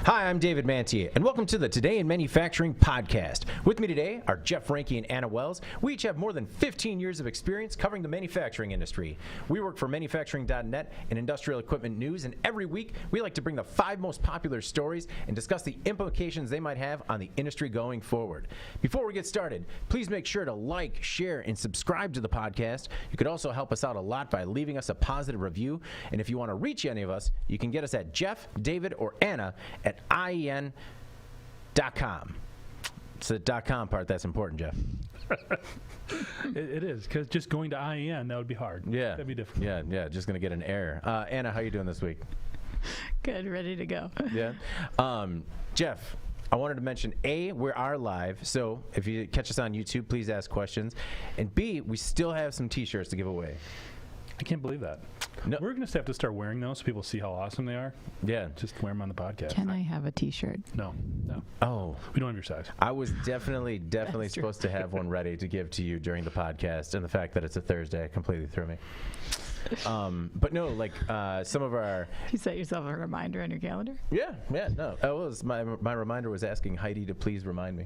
Hi, I'm David Mantier, and welcome to the Today in Manufacturing podcast. With me today are Jeff Franke and Anna Wells. We each have more than 15 years of experience covering the manufacturing industry. We work for manufacturing.net and industrial equipment news, and every week we like to bring the 5 most popular stories and discuss the implications they might have on the industry going forward. Before we get started, please make sure to like, share, and subscribe to the podcast. You could also help us out a lot by leaving us a positive review, and if you want to reach any of us, you can get us at Jeff, David, or Anna at IEN.com. It's the .com part that's important, Jeff. It is, because just going to IEN, that would be hard. Yeah. That'd be different. Yeah, just going to get an error. Anna, how you doing this week? Good, ready to go. Yeah. Jeff, I wanted to mention, A, we are live, so if you catch us on YouTube, please ask questions. And B, we still have some T-shirts to give away. I can't believe that. No. We're going to have to start wearing those so people see how awesome they are. Yeah. Just wear them on the podcast. Can I have a T-shirt? No. Oh. We don't have your size. I was definitely supposed to have one ready to give to you during the podcast, and the fact that it's a Thursday completely threw me. But no, like some of our... You set yourself a reminder on your calendar? Yeah, no. My reminder was asking Heidi to please remind me.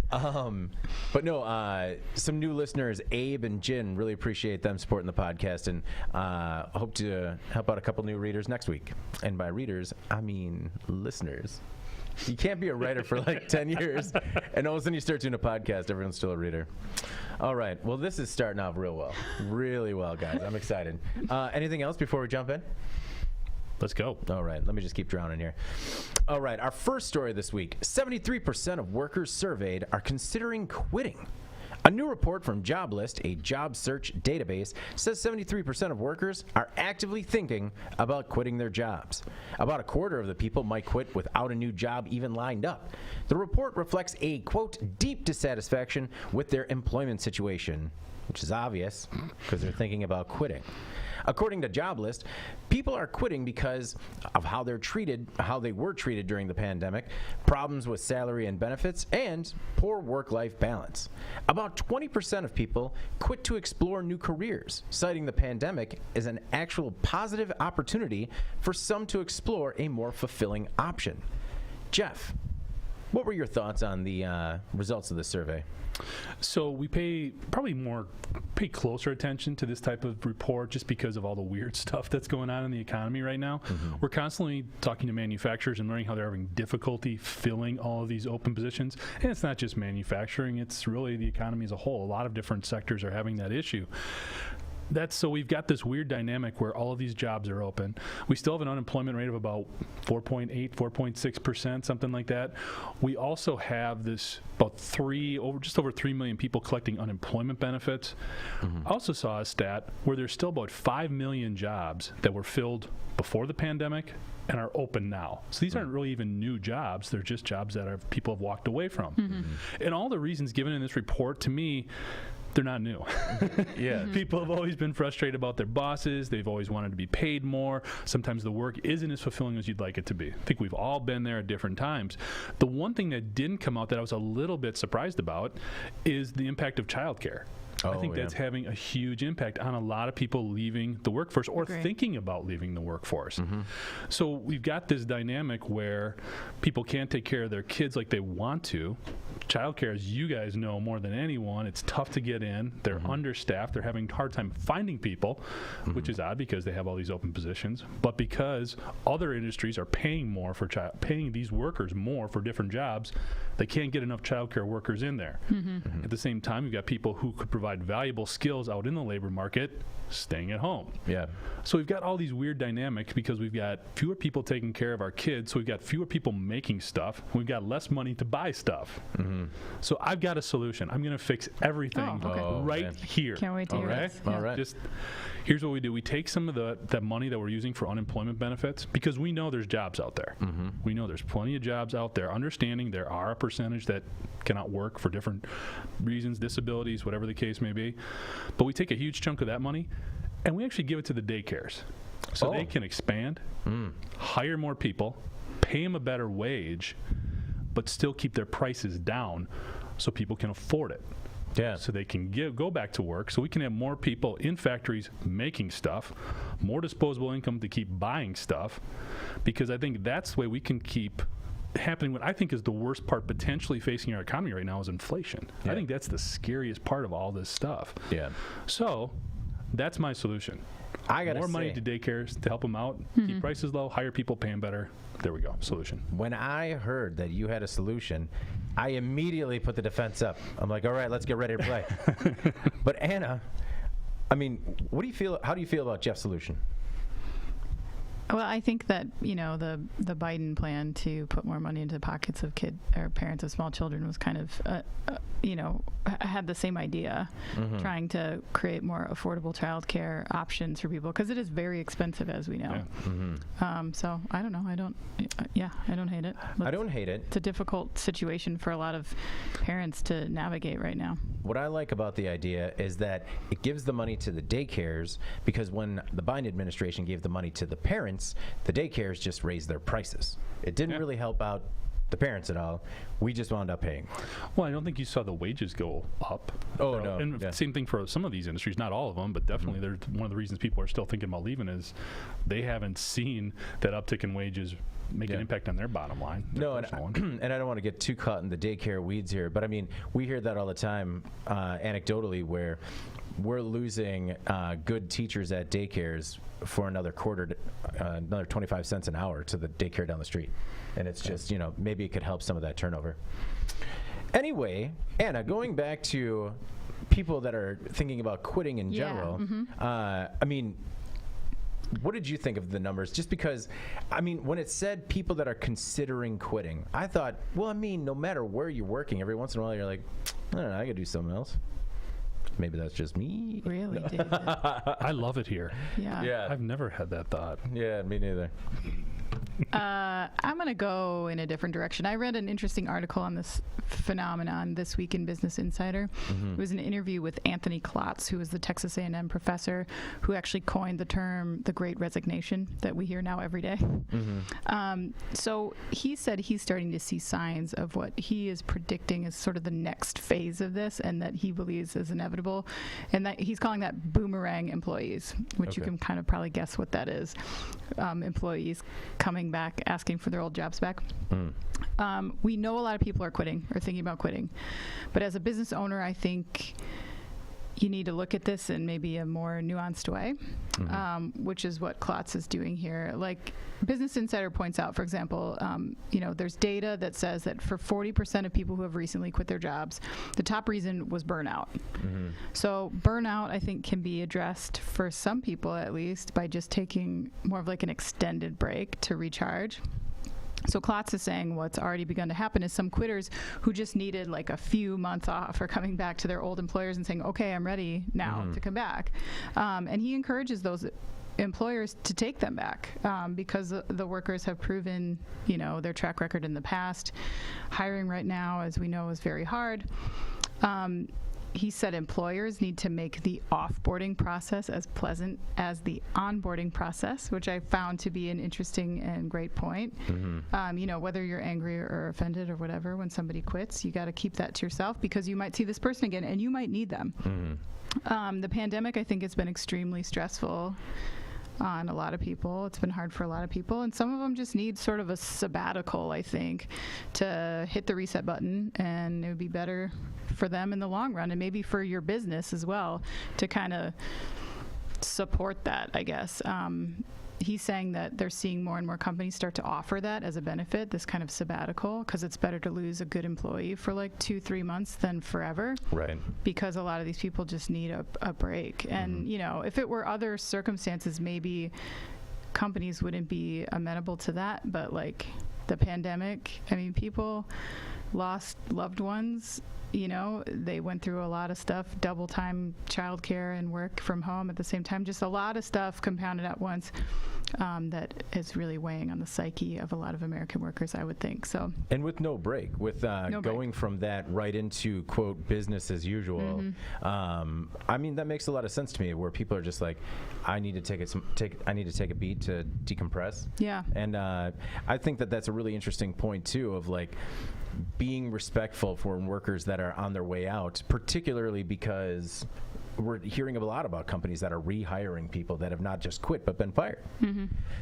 But no, some new listeners, Abe and Jin, really appreciate them supporting the podcast, and hope to help out a couple new readers next week. And by readers, I mean listeners. You can't be a writer for like 10 years, and all of a sudden you start doing a podcast, everyone's still a reader. All right, well, this is starting off really well, guys. I'm excited. Anything else before we jump in? Let's go. All right, let me just keep drowning here. All right, our first story this week, 73% of workers surveyed are considering quitting. A new report from JobList, a job search database, says 73% of workers are actively thinking about quitting their jobs. About a quarter of the people might quit without a new job even lined up. The report reflects a, quote, deep dissatisfaction with their employment situation, which is obvious because they're thinking about quitting. According to JobList, people are quitting because of how they were treated during the pandemic, problems with salary and benefits, and poor work-life balance. About 20% of people quit to explore new careers, citing the pandemic as an actual positive opportunity for some to explore a more fulfilling option. Jeff, what were your thoughts on the results of the survey? So we pay closer attention to this type of report just because of all the weird stuff that's going on in the economy right now. Mm-hmm. We're constantly talking to manufacturers and learning how they're having difficulty filling all of these open positions. And it's not just manufacturing, it's really the economy as a whole. A lot of different sectors are having that issue. So we've got this weird dynamic where all of these jobs are open. We still have an unemployment rate of about 4.8, 4.6%, something like that. We also have this just over 3 million people collecting unemployment benefits. Mm-hmm. I also saw a stat where there's still about 5 million jobs that were filled before the pandemic and are open now. So these aren't really even new jobs. They're just jobs that people have walked away from. Mm-hmm. And all the reasons given in this report, to me, they're not new. Yeah. People have always been frustrated about their bosses. They've always wanted to be paid more. Sometimes the work isn't as fulfilling as you'd like it to be. I think we've all been there at different times. The one thing that didn't come out that I was a little bit surprised about is the impact of childcare. I think that's having a huge impact on a lot of people leaving the workforce or thinking about leaving the workforce. Mm-hmm. So we've got this dynamic where people can't take care of their kids like they want to. Childcare, as you guys know more than anyone, it's tough to get in. They're understaffed. They're having a hard time finding people, which is odd because they have all these open positions. But because other industries are paying paying these workers more for different jobs, they can't get enough childcare workers in there. Mm-hmm. Mm-hmm. At the same time, you've got people who could provide valuable skills out in the labor market staying at home. Yeah. So we've got all these weird dynamics because we've got fewer people taking care of our kids, so we've got fewer people making stuff. We've got less money to buy stuff. Mm-hmm. So I've got a solution. I'm going to fix everything here. Can't wait to hear this. All right. Just here's what we do. We take some of that money that we're using for unemployment benefits because we know there's jobs out there. Mm-hmm. We know there's plenty of jobs out there, understanding there are a percentage that cannot work for different reasons, disabilities, whatever the case may be. But we take a huge chunk of that money and we actually give it to the daycares so they can expand, hire more people, pay them a better wage, but still keep their prices down so people can afford it. Yeah. So they can go back to work, so we can have more people in factories making stuff, more disposable income to keep buying stuff, because I think that's the way we can keep happening, what I think is the worst part potentially facing our economy right now is inflation. Yeah. I think that's the scariest part of all this stuff. Yeah. So that's my solution. I got More money to daycares to help them out, keep prices low, hire people, pay them better. There we go. Solution. When I heard that you had a solution, I immediately put the defense up. I'm like, all right, let's get ready to play. But Anna, I mean, what do you feel? How do you feel about Jeff's solution? Well, I think that, the Biden plan to put more money into the pockets of parents of small children was kind of, had the same idea, trying to create more affordable childcare options for people, because it is very expensive, as we know. Yeah. So I don't know. I don't hate it. I don't hate it. It's a difficult situation for a lot of parents to navigate right now. What I like about the idea is that it gives the money to the daycares, because when the Biden administration gave the money to the parents, the daycares just raised their prices. It didn't really help out the parents at all. We just wound up paying. Well, I don't think you saw the wages go up. Oh, no. And same thing for some of these industries, not all of them, but definitely they're one of the reasons people are still thinking about leaving is they haven't seen that uptick in wages make an impact on their bottom line. No, and I don't want to get too caught in the daycare weeds here, but I mean, we hear that all the time, anecdotally, where we're losing good teachers at daycares for another 25 cents an hour to the daycare down the street. And it's just, maybe it could help some of that turnover. Anyway, Anna, going back to people that are thinking about quitting in general, I mean, what did you think of the numbers? Just because, I mean, when it said people that are considering quitting, I thought, well, I mean, no matter where you're working, every once in a while you're like, I don't know, I could do something else. Maybe that's just me. Really, David? I love it here. Yeah. I've never had that thought. Yeah, me neither. I'm going to go in a different direction. I read an interesting article on this phenomenon this week in Business Insider. It was an interview with Anthony Klotz, who was the Texas A&M professor who actually coined the term the Great Resignation that we hear now every day. So he said he's starting to see signs of what he is predicting is sort of the next phase of this, and that he believes is inevitable, and that he's calling that boomerang employees, which you can kind of probably guess what that is. Employees coming back asking for their old jobs back. We know a lot of people are quitting or thinking about quitting, but as a business owner, I think you need to look at this in maybe a more nuanced way, which is what Klotz is doing here. Like Business Insider points out, for example, there's data that says that for 40% of people who have recently quit their jobs, the top reason was burnout. So burnout, I think, can be addressed for some people at least by just taking more of like an extended break to recharge. So Klotz is saying what's already begun to happen is some quitters who just needed like a few months off are coming back to their old employers and saying, okay, I'm ready now to come back. And he encourages those employers to take them back because the workers have proven, their track record in the past. Hiring right now, as we know, is very hard. He said employers need to make the offboarding process as pleasant as the onboarding process, which I found to be an interesting and great point. Whether you're angry or offended or whatever, when somebody quits, you got to keep that to yourself because you might see this person again and you might need them. The pandemic, I think, has been extremely stressful on a lot of people. It's been hard for a lot of people, and some of them just need sort of a sabbatical, I think, to hit the reset button, and it would be better for them in the long run, and maybe for your business as well, to kind of support that, I guess. He's saying that they're seeing more and more companies start to offer that as a benefit, this kind of sabbatical, because it's better to lose a good employee for like 2-3 months than forever. Right. Because a lot of these people just need a break. And, if it were other circumstances, maybe companies wouldn't be amenable to that. But like the pandemic, I mean, people lost loved ones. They went through a lot of stuff, double time childcare and work from home at the same time, just a lot of stuff compounded at once that is really weighing on the psyche of a lot of American workers, I would think. So, and with no break, with going from that right into, quote, business as usual, I mean, that makes a lot of sense to me, where people are just like, I need to take a beat to decompress. Yeah. And I think that that's a really interesting point, too, of like, being respectful for workers that are on their way out, particularly because we're hearing a lot about companies that are rehiring people that have not just quit but been fired.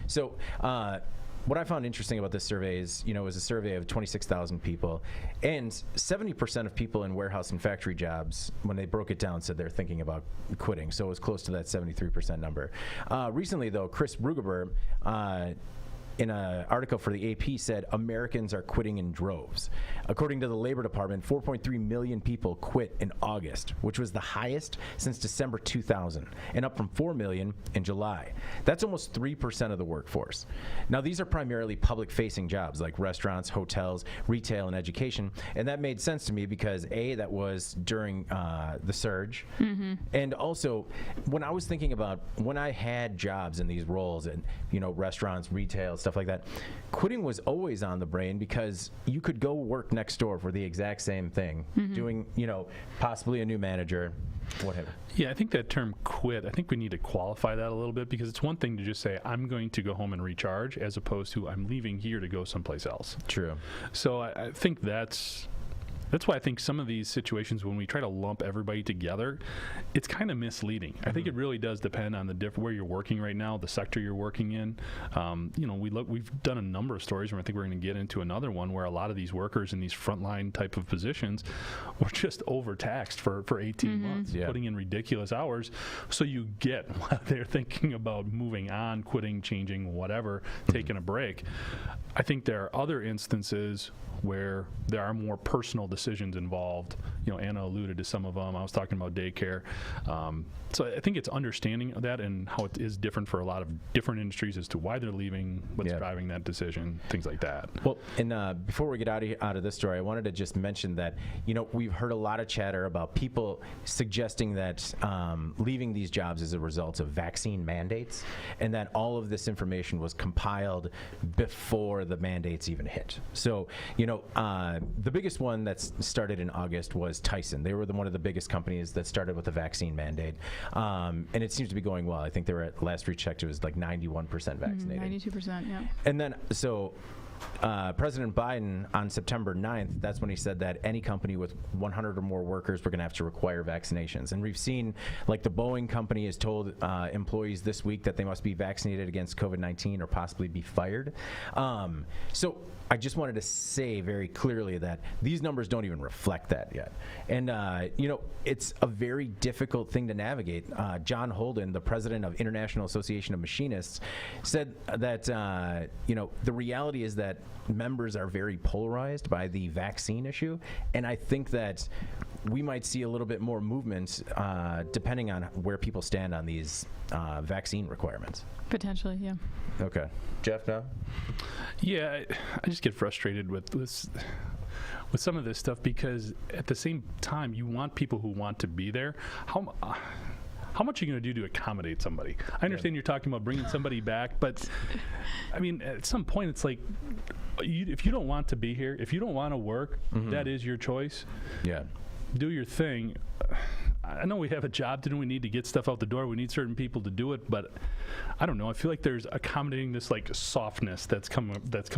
So what I found interesting about this survey is, it was a survey of 26,000 people, and 70% of people in warehouse and factory jobs, when they broke it down, said they're thinking about quitting. So it was close to that 73% number. Recently, though, Chris Rugeber, in an article for the AP, said Americans are quitting in droves. According to the Labor Department, 4.3 million people quit in August, which was the highest since December 2000, and up from 4 million in July. That's almost 3% of the workforce. Now, these are primarily public-facing jobs like restaurants, hotels, retail, and education, and that made sense to me because, A, that was during the surge, and also, when I was thinking about when I had jobs in these roles and, restaurants, retail, stuff like that, quitting was always on the brain because you could go work next door for the exact same thing, doing, possibly a new manager, whatever. Yeah, I think that term quit, I think we need to qualify that a little bit because it's one thing to just say, I'm going to go home and recharge, as opposed to I'm leaving here to go someplace else. True. So I think that's why I think some of these situations, when we try to lump everybody together, it's kind of misleading. I think it really does depend on where you're working right now, the sector you're working in. We've done a number of stories, and I think we're going to get into another one where a lot of these workers in these frontline type of positions were just overtaxed for 18 months, putting in ridiculous hours. So you get why they're thinking about moving on, quitting, changing, whatever, taking a break. I think there are other instances where there are more personal decisions involved. Anna alluded to some of them. I was talking about daycare. So I think it's understanding of that and how it is different for a lot of different industries as to why they're leaving, what's driving that decision, things like that. Well, and before we get out of this story, I wanted to just mention that, we've heard a lot of chatter about people suggesting that leaving these jobs is a result of vaccine mandates, and that all of this information was compiled before the mandates even hit. So, the biggest one that's started in August was Tyson. They were one of the biggest companies that started with a vaccine mandate. And it seems to be going well. I think they were at, last rechecked, it was like 91% vaccinated. 92%, yeah. And then, President Biden on September 9th, that's when he said that any company with 100 or more workers were going to have to require vaccinations. And we've seen, like, the Boeing company has told employees this week that they must be vaccinated against COVID-19 or possibly be fired. So I just wanted to say very clearly that these numbers don't even reflect that yet. And, it's a very difficult thing to navigate. John Holden, the president of International Association of Machinists, said that, the reality is that members are very polarized by the vaccine issue. And I think that we might see a little bit more movement depending on where people stand on these vaccine requirements. Potentially, yeah. Okay. Jeff, now? Yeah, I just get frustrated with this. With some of this stuff, because at the same time, you want people who want to be there. How much are you going to do to accommodate somebody? I understand you're talking about bringing somebody back, but I mean, at some point, it's like, if you don't want to be here, if you don't want to work, that is your choice. Yeah. Do your thing. I know we have a job to do. We need to get stuff out the door. We need certain people to do it, but I don't know. I feel like there's accommodating this like softness that's come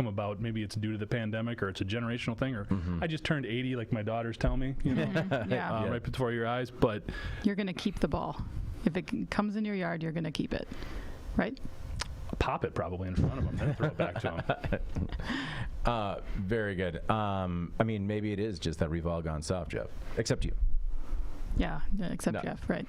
about. Maybe it's due to the pandemic, or it's a generational thing, or I just turned 80, like my daughters tell me, right before your eyes. But you're going to keep the ball. If it comes in your yard, you're going to keep it, right? Pop it probably in front of them, then throw it back to them. Very good. I mean, maybe it is just that we've all gone soft, Jeff. Except you. Yeah, except Jeff, right.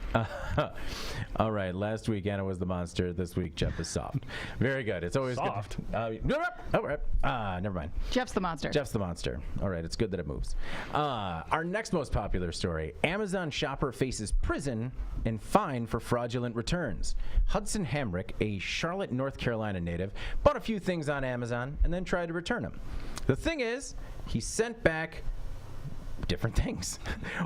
All right, last week Anna was the monster. This week Jeff is soft. Very good. It's always soft. Good. Never mind. Jeff's the monster. Jeff's the monster. All right, it's good that it moves. Our next most popular story, Amazon shopper faces prison and fine for fraudulent returns. Hudson Hamrick, a Charlotte, North Carolina native, bought a few things on Amazon and then tried to return them. The thing is, he sent back different things.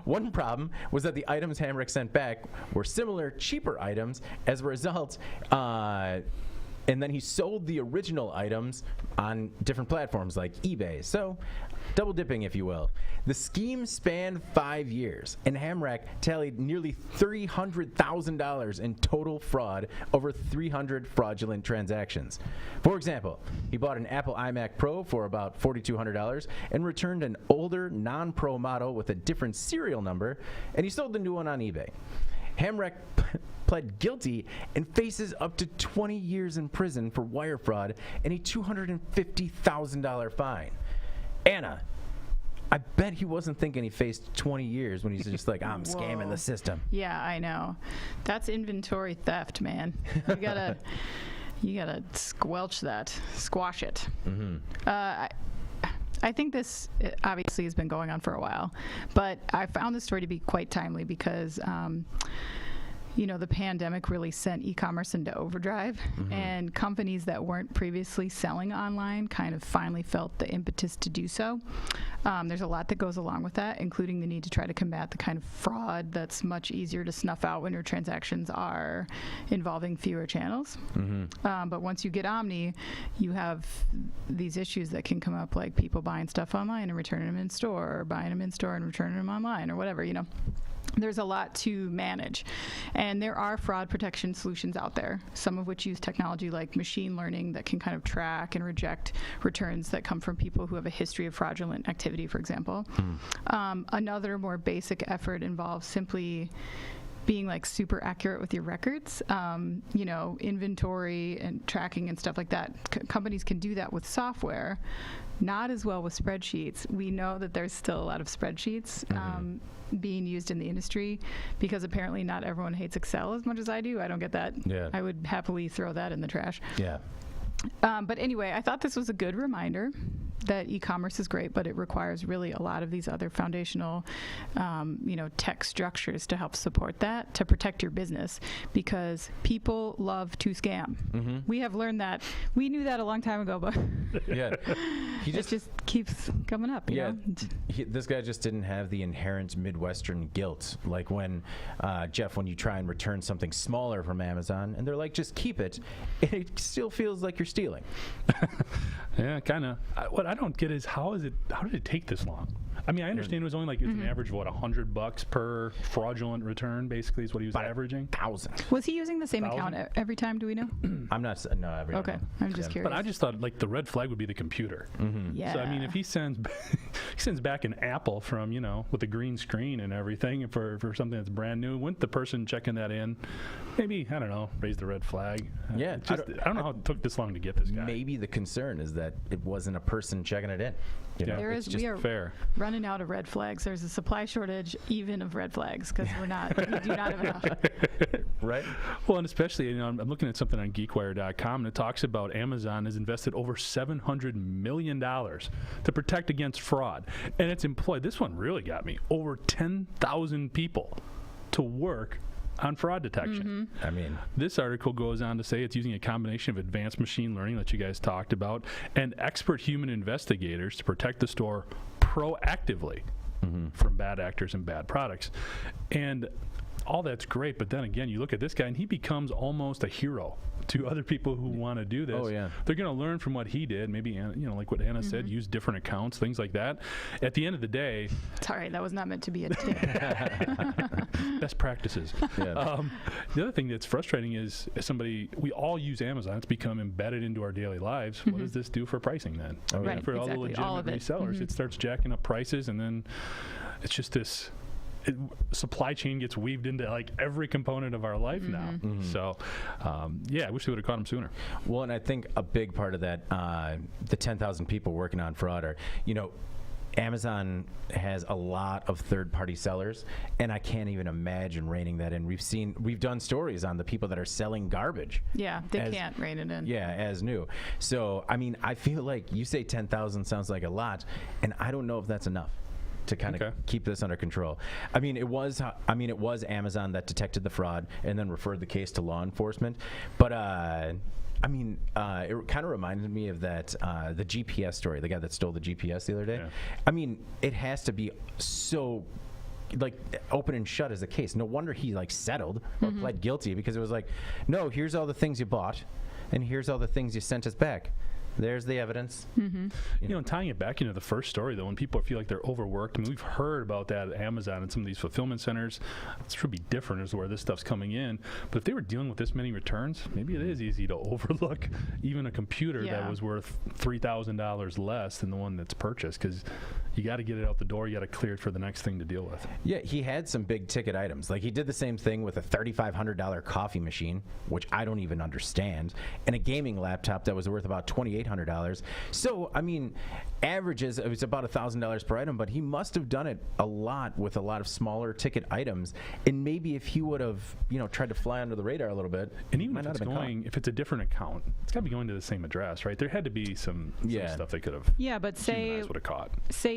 One problem was that the items Hamrick sent back were similar, cheaper items. As a result, and then he sold the original items on different platforms like eBay. So, double dipping, if you will. The scheme spanned 5 years, and Hamrick tallied nearly $300,000 in total fraud over 300 fraudulent transactions. For example, he bought an Apple iMac Pro for about $4,200 and returned an older non-Pro model with a different serial number, and he sold the new one on eBay. Hamrick pled guilty and faces up to 20 years in prison for wire fraud and a $250,000 fine. Anna, I bet he wasn't thinking he faced 20 years when he's just like, I'm scamming the system. Yeah, I know. That's inventory theft, man. You gotta squash it. Mm-hmm. I think this obviously has been going on for a while, but I found this story to be quite timely because the pandemic really sent e-commerce into overdrive, and companies that weren't previously selling online kind of finally felt the impetus to do so. There's a lot that goes along with that, including the need to try to combat the kind of fraud that's much easier to snuff out when your transactions are involving fewer channels. But once you get omni, you have these issues that can come up, like people buying stuff online and returning them in store, or buying them in store and returning them online, or whatever, There's a lot to manage, and there are fraud protection solutions out there, some of which use technology like machine learning that can kind of track and reject returns that come from people who have a history of fraudulent activity, for example. Another more basic effort involves simply being like super accurate with your records, inventory and tracking and stuff like that. Companies can do that with software, not as well with spreadsheets. We know that there's still a lot of spreadsheets being used in the industry because apparently not everyone hates Excel as much as I do. I don't get that. Yeah. I would happily throw that in the trash. Yeah. But anyway, I thought this was a good reminder that e-commerce is great, but it requires really a lot of these other foundational, tech structures to help support that, to protect your business, because people love to scam. We have learned that. We knew that a long time ago, but Yeah. it just keeps coming up. You know? This guy just didn't have the inherent Midwestern guilt. Like when, Jeff, when you try and return something smaller from Amazon, and they're like, just keep it, and it still feels like you're stealing. Yeah, kind of. What I don't get is how did it take this long? I mean, I understand it was only it's an average of $100 per fraudulent return, basically, is what he was averaging. 1,000. Was he using the same account every time? Do we know? I'm not. No, every. Okay, I'm just curious. But I just thought the red flag would be the computer. Yeah. So I mean, if he sends back an Apple from with a green screen and everything for something that's brand new, wouldn't the person checking that in maybe, I don't know, raise the red flag? Yeah. I don't know how it took this long to get this guy. Maybe the concern is that it wasn't a person checking it in. It's just we are fair. running out of red flags. There's a supply shortage even of red flags because we do not have enough. Right? Well, and especially, I'm looking at something on GeekWire.com, and it talks about Amazon has invested over $700 million to protect against fraud. And it's employed, this one really got me, over 10,000 people to work on fraud detection. I mean, this article goes on to say it's using a combination of advanced machine learning that you guys talked about and expert human investigators to protect the store proactively from bad actors and bad products. And all that's great, but then again, you look at this guy and he becomes almost a hero to other people who want to do this. Oh, yeah. They're going to learn from what he did. Maybe, like what Anna said, use different accounts, things like that. At the end of the day, Sorry, that was not meant to be a tip. best practices. Yeah. The other thing that's frustrating is, as somebody, we all use Amazon. It's become embedded into our daily lives. What does this do for pricing then? Oh, yeah. Right, For all the exactly, all legitimate of it. resellers, it starts jacking up prices, and then it's just this supply chain gets weaved into every component of our life now. So, I wish they would have caught him sooner. Well, and I think a big part of that, the 10,000 people working on fraud are, Amazon has a lot of third-party sellers, and I can't even imagine reining that in. We've done stories on the people that are selling garbage. Yeah, they can't rein it in. Yeah, as new. So, I mean, I feel like you say 10,000 sounds like a lot, and I don't know if that's enough to kind of keep this under control. I mean, it was Amazon that detected the fraud and then referred the case to law enforcement. But it kind of reminded me of that the GPS story, the guy that stole the GPS the other day. Yeah. I mean, it has to be so open and shut as a case. No wonder he settled or pled guilty, because it was no, here's all the things you bought and here's all the things you sent us back. There's the evidence. You know, and tying it back into the first story, though, when people feel like they're overworked, I mean, we've heard about that at Amazon and some of these fulfillment centers. It should be different as where this stuff's coming in. But if they were dealing with this many returns, maybe it is easy to overlook even a computer that was worth $3,000 less than the one that's purchased, because you got to get it out the door. You got to clear it for the next thing to deal with. Yeah, he had some big ticket items. Like he did the same thing with a $3,500 coffee machine, which I don't even understand, and a gaming laptop that was worth about $2,800. So, I mean, averages, it was about $1,000 per item, but he must have done it a lot with a lot of smaller ticket items. And maybe if he would have, you know, tried to fly under the radar a little bit, and even if it's a different account, it's got to be going to the same address, right? There had to be some stuff they could have. Yeah, but say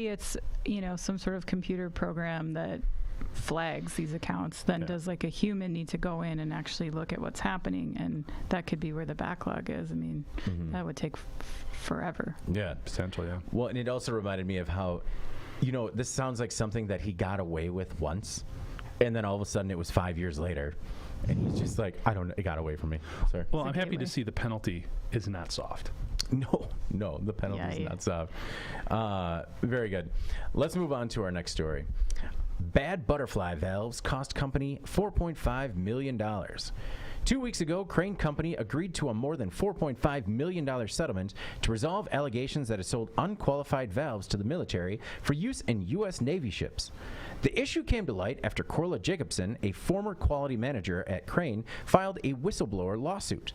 it's, you know, some sort of computer program that flags these accounts, then does like a human need to go in and actually look at what's happening? And that could be where the backlog is. I mean, that would take forever. Yeah, potentially. Yeah. Well, and it also reminded me of how, you know, this sounds like something that he got away with once, and then all of a sudden it was 5 years later, and he's just like, I don't know, it got away from me. Sorry. Well, I'm happy to see the penalty is not soft. No, the penalty is not soft. Very good. Let's move on to our next story. Bad butterfly valves cost company $4.5 million. 2 weeks ago, Crane Company agreed to a more than $4.5 million settlement to resolve allegations that it sold unqualified valves to the military for use in U.S. Navy ships. The issue came to light after Corla Jacobson, a former quality manager at Crane, filed a whistleblower lawsuit.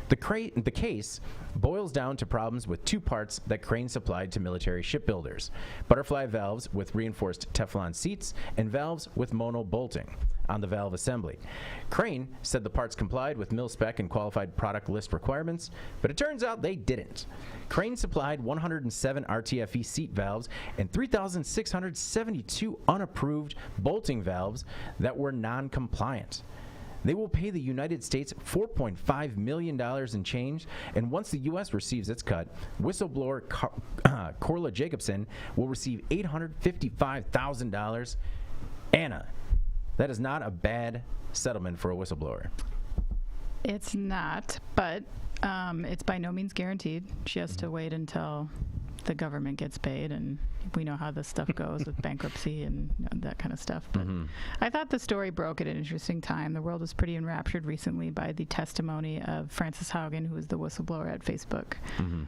The case boils down to problems with two parts that Crane supplied to military shipbuilders: butterfly valves with reinforced Teflon seats and valves with mono bolting on the valve assembly. Crane said the parts complied with mil-spec and qualified product list requirements, but it turns out they didn't. Crane supplied 107 RTFE seat valves and 3,672 unapproved bolting valves that were non-compliant. They will pay the United States $4.5 million in change, and once the U.S. receives its cut, whistleblower Corla Jacobson will receive $855,000. Anna, that is not a bad settlement for a whistleblower. It's not, but it's by no means guaranteed. She has to wait until the government gets paid, and we know how this stuff goes with bankruptcy and that kind of stuff. But I thought the story broke at an interesting time. The world was pretty enraptured recently by the testimony of Frances Haugen, who was the whistleblower at Facebook.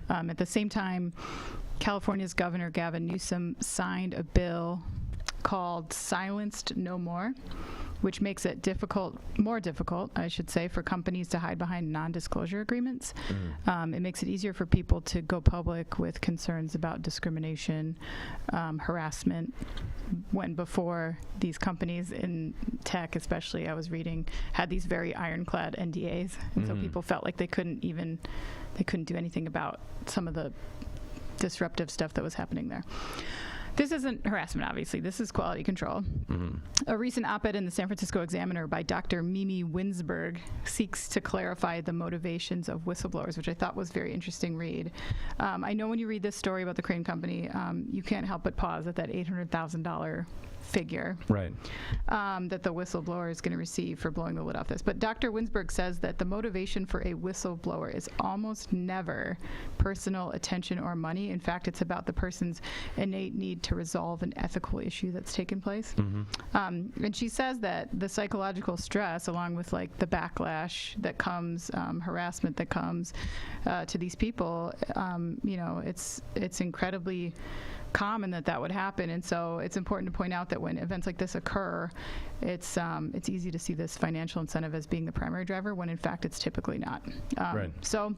At the same time, California's Governor Gavin Newsom signed a bill called Silenced No More, which makes it more difficult, I should say, for companies to hide behind non-disclosure agreements. It makes it easier for people to go public with concerns about discrimination, harassment, when before these companies in tech, especially, I was reading, had these very ironclad NDAs, and so people felt like they couldn't do anything about some of the disruptive stuff that was happening there. This isn't harassment, obviously. This is quality control. A recent op-ed in the San Francisco Examiner by Dr. Mimi Winsberg seeks to clarify the motivations of whistleblowers, which I thought was a very interesting read. I know when you read this story about the Crane Company, you can't help but pause at that $800,000 figure that the whistleblower is going to receive for blowing the lid off this. But Dr. Winsberg says that the motivation for a whistleblower is almost never personal attention or money. In fact, it's about the person's innate need to resolve an ethical issue that's taken place. And she says that the psychological stress, along with like the backlash that comes, harassment that comes to these people, you know, it's incredibly common that would happen, and so it's important to point out that when events like this occur, it's easy to see this financial incentive as being the primary driver, when in fact it's typically not. So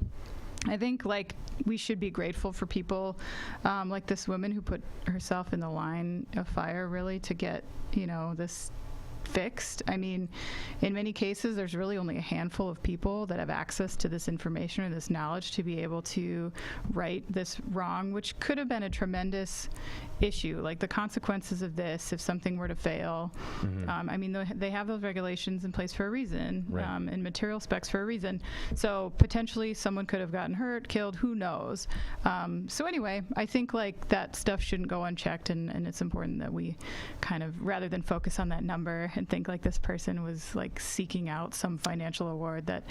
I think like we should be grateful for people like this woman who put herself in the line of fire really to get, you know, this fixed. I mean, in many cases, there's really only a handful of people that have access to this information or this knowledge to be able to right this wrong, which could have been a tremendous issue. Like the consequences of this, if something were to fail, I mean, they have those regulations in place for a reason, and material specs for a reason. So potentially someone could have gotten hurt, killed, who knows. So anyway, I think like that stuff shouldn't go unchecked, and it's important that we kind of, rather than focus on that number, and think like this person was like seeking out some financial award that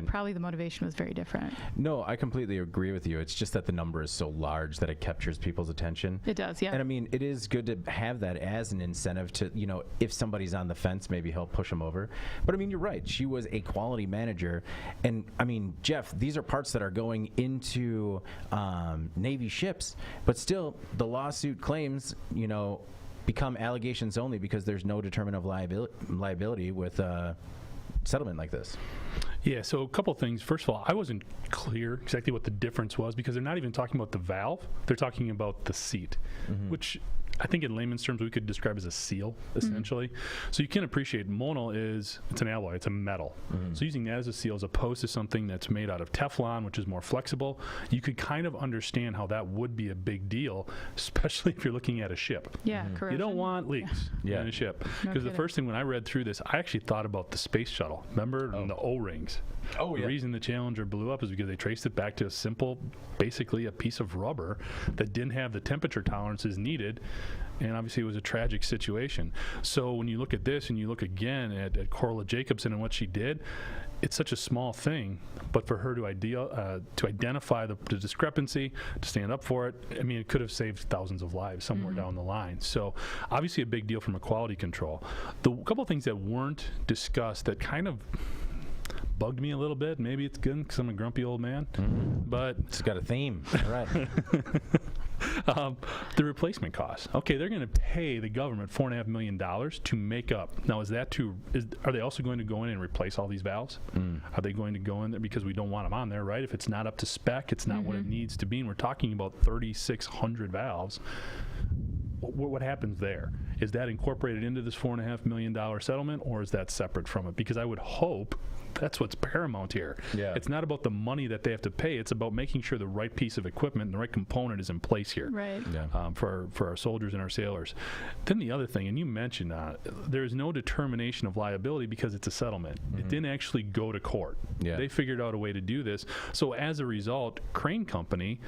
probably the motivation was very different. No, I completely agree with you. It's just that the number is so large that it captures people's attention. It does, yeah. And I mean, it is good to have that as an incentive to, if somebody's on the fence, maybe help push them over. But I mean, you're right. She was a quality manager. And I mean, Jeff, these are parts that are going into Navy ships, but still the lawsuit claims, become allegations only because there's no determinant of liability with a settlement like this. Yeah, so a couple things. First of all, I wasn't clear exactly what the difference was because they're not even talking about the valve. They're talking about the seat, which I think in layman's terms we could describe as a seal, essentially. So you can appreciate it's an alloy, it's a metal. So using that as a seal as opposed to something that's made out of Teflon, which is more flexible, you could kind of understand how that would be a big deal, especially if you're looking at a ship. Yeah, corrosion. You don't want leaks in a ship. Because the first thing when I read through this, I actually thought about the space shuttle. Remember the O-rings? Oh, The reason the Challenger blew up is because they traced it back to a simple, basically a piece of rubber that didn't have the temperature tolerances needed, and obviously it was a tragic situation. So when you look at this and you look again at Corla Jacobson and what she did, it's such a small thing, but for her to identify the discrepancy, to stand up for it, I mean, it could have saved thousands of lives somewhere down the line. So obviously a big deal from a quality control. The couple of things that weren't discussed that kind of bugged me a little bit. Maybe it's good because I'm a grumpy old man, but It's got a theme. All right. the replacement costs. Okay, they're going to pay the government $4.5 million to make up. Now, are they also going to go in and replace all these valves? Are they going to go in there because we don't want them on there, right? If it's not up to spec, it's not what it needs to be, and we're talking about 3,600 valves. What happens there? Is that incorporated into this $4.5 million settlement, or is that separate from it? Because I would hope that's what's paramount here. Yeah. It's not about the money that they have to pay. It's about making sure the right piece of equipment and the right component is in place here. Right. Yeah. For our soldiers and our sailors. Then the other thing, and you mentioned there is no determination of liability because it's a settlement. It didn't actually go to court. Yeah. They figured out a way to do this. So as a result, Crane Company,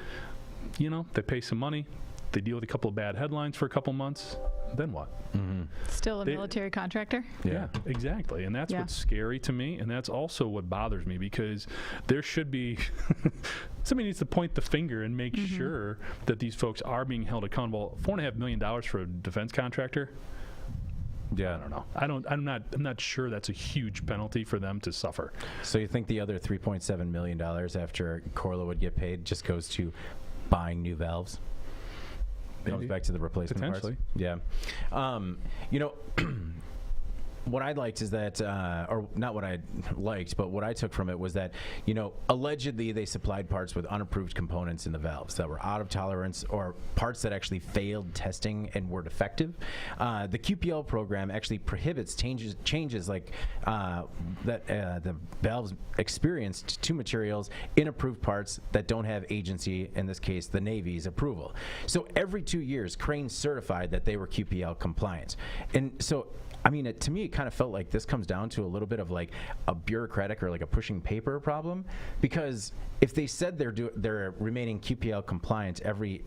they pay some money. They deal with a couple of bad headlines for a couple months. Then what? Still a military contractor? Yeah, exactly. And that's what's scary to me. And that's also what bothers me because there should be somebody needs to point the finger and make sure that these folks are being held accountable. $4.5 million for a defense contractor? Yeah. I don't know. I'm not sure that's a huge penalty for them to suffer. So you think the other $3.7 million after Corla would get paid just goes to buying new valves? Comes back to the replacement Potentially. parts. Yeah. What I liked is that, or not what I liked, but what I took from it was that, allegedly they supplied parts with unapproved components in the valves that were out of tolerance or parts that actually failed testing and were defective. The QPL program actually prohibits changes like that the valves experienced to materials in approved parts that don't have agency, in this case, the Navy's approval. So every 2 years, Crane certified that they were QPL compliant. And so I mean, to me, it kind of felt like this comes down to a little bit of like a bureaucratic or like a pushing paper problem, because if they said they're remaining QPL compliant every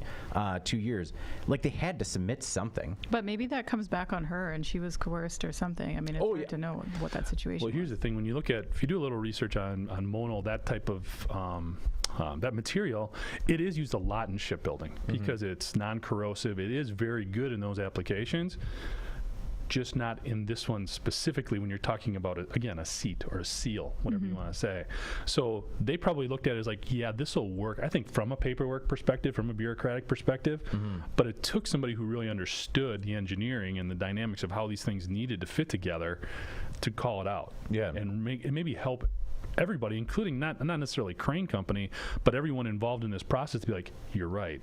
2 years, like they had to submit something. But maybe that comes back on her and she was coerced or something. I mean, it's hard to know what that situation Well, here's the thing. When you look at, if you do a little research on Monal, that type of that material, it is used a lot in shipbuilding because it's non-corrosive. It is very good in those applications. Just not in this one specifically when you're talking about, a seat or a seal, whatever you want to say. So they probably looked at it as like, yeah, this will work, I think, from a paperwork perspective, from a bureaucratic perspective, but it took somebody who really understood the engineering and the dynamics of how these things needed to fit together to call it out. Yeah. And maybe help everybody, including not necessarily Crane Company, but everyone involved in this process to be like, you're right.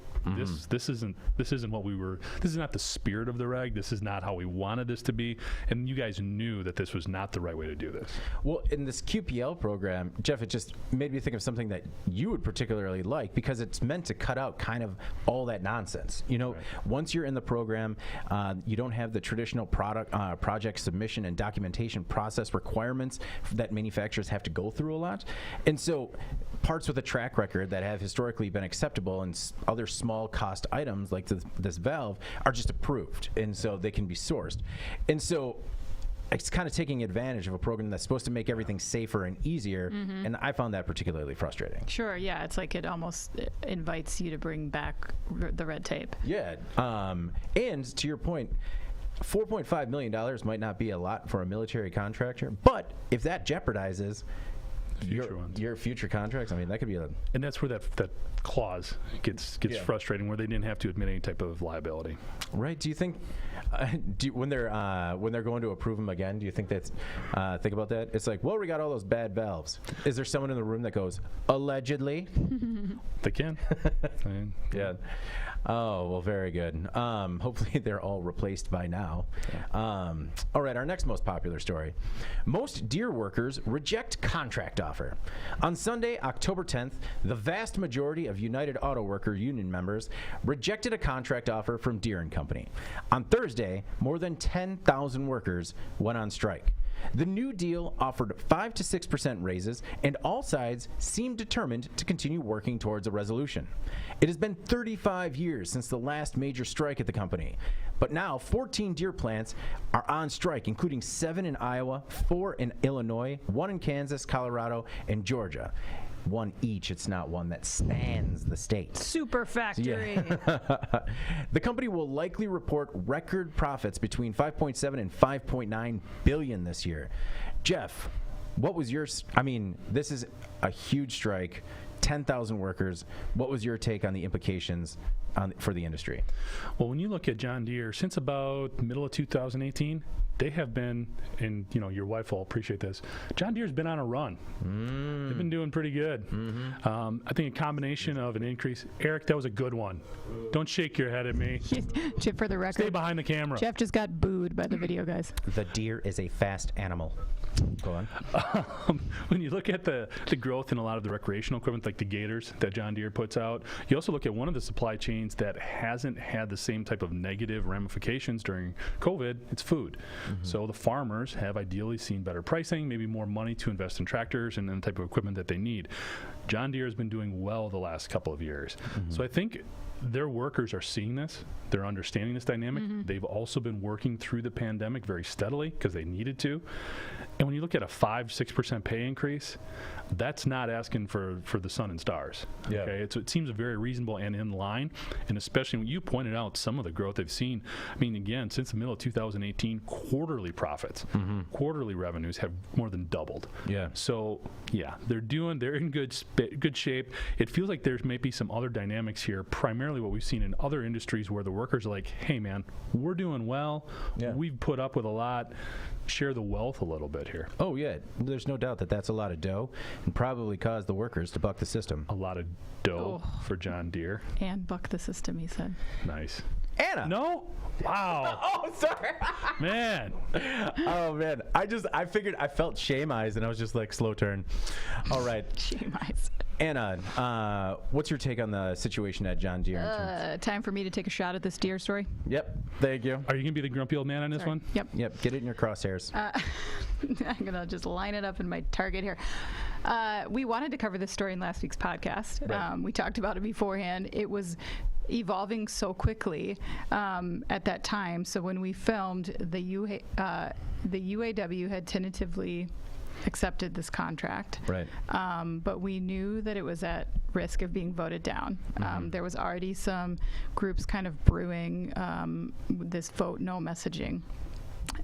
This isn't what we were. This is not the spirit of the reg. This is not how we wanted this to be. And you guys knew that this was not the right way to do this. Well, in this QPL program, Jeff, it just made me think of something that you would particularly like because it's meant to cut out kind of all that nonsense. Once you're in the program, you don't have the traditional project submission and documentation process requirements that manufacturers have to go through a lot. And so parts with a track record that have historically been acceptable and other small cost items like this valve are just approved, and so they can be sourced. And so it's kind of taking advantage of a program that's supposed to make everything safer and easier, and I found that particularly frustrating. Sure, yeah, it's like it almost invites you to bring back the red tape. Yeah, and to your point, $4.5 million might not be a lot for a military contractor, but if that jeopardizes your future contracts, I mean, that could be and that's where that clause gets frustrating, where they didn't have to admit any type of liability. Right? Do you think when they're going to approve them again, do you think that's think about that? It's like, well, we got all those bad valves. Is there someone in the room that goes, allegedly? They can. Yeah. Oh, well, very good. Hopefully they're all replaced by now. All right, our next most popular story. Most Deere workers reject contract offer. On Sunday, October 10th, the vast majority of United Auto Worker Union members rejected a contract offer from Deere & Company. On Thursday, more than 10,000 workers went on strike. The new deal offered 5 to 6% raises, and all sides seemed determined to continue working towards a resolution. It has been 35 years since the last major strike at the company, but now 14 Deere plants are on strike, including 7 in Iowa, 4 in Illinois, 1 in Kansas, Colorado, and Georgia. One each. It's not one that spans the state. Super factory. Yeah. The company will likely report record profits between 5.7 and 5.9 billion this year. Jeff, what was yours? I mean, this is a huge strike, 10,000 workers. What was your take on the implications for the industry? Well, when you look at John Deere, since about middle of 2018, they have been, and your wife will appreciate this, John Deere's been on a run. They've been doing pretty good. I think a combination of an increase. Eric, that was a good one. Don't shake your head at me. Jeff, for the record, stay behind the camera. Jeff just got booed by the video guys. The Deere is a fast animal. Go on. When you look at the growth in a lot of the recreational equipment, like the gators that John Deere puts out, you also look at one of the supply chains that hasn't had the same type of negative ramifications during COVID. It's food. So the farmers have ideally seen better pricing, maybe more money to invest in tractors and the type of equipment that they need. John Deere has been doing well the last couple of years. So I think their workers are seeing this. They're understanding this dynamic. They've also been working through the pandemic very steadily because they needed to. And when you look at a 5-6% pay increase, that's not asking for the sun and stars. Yeah. Okay, it seems very reasonable and in line. And especially when you pointed out some of the growth they've seen. I mean, again, since the middle of 2018, quarterly profits, quarterly revenues have more than doubled. Yeah. So yeah, they're in good shape. It feels like there's maybe some other dynamics here. Primarily, what we've seen in other industries where the workers are like, "Hey, man, we're doing well. Yeah. We've put up with a lot. Share the wealth a little bit here." Oh, yeah. There's no doubt that that's a lot of dough and probably caused the workers to buck the system. A lot of dough for John Deere. And buck the system, he said. Nice. Anna! No? Wow. Oh, sorry. Man. Oh, man. I figured I felt shame eyes, and I was just like, slow turn. All right. Shame eyes. Anna, what's your take on the situation at John Deere? Time for me to take a shot at this Deere story. Yep. Thank you. Are you going to be the grumpy old man on this one? Yep. Yep. Get it in your crosshairs. I'm going to just line it up in my target here. We wanted to cover this story in last week's podcast. Right. We talked about it beforehand. It was evolving so quickly at that time. So when we filmed, the UAW had tentatively accepted this contract. Right. But we knew that it was at risk of being voted down. There was already some groups kind of brewing this vote no messaging.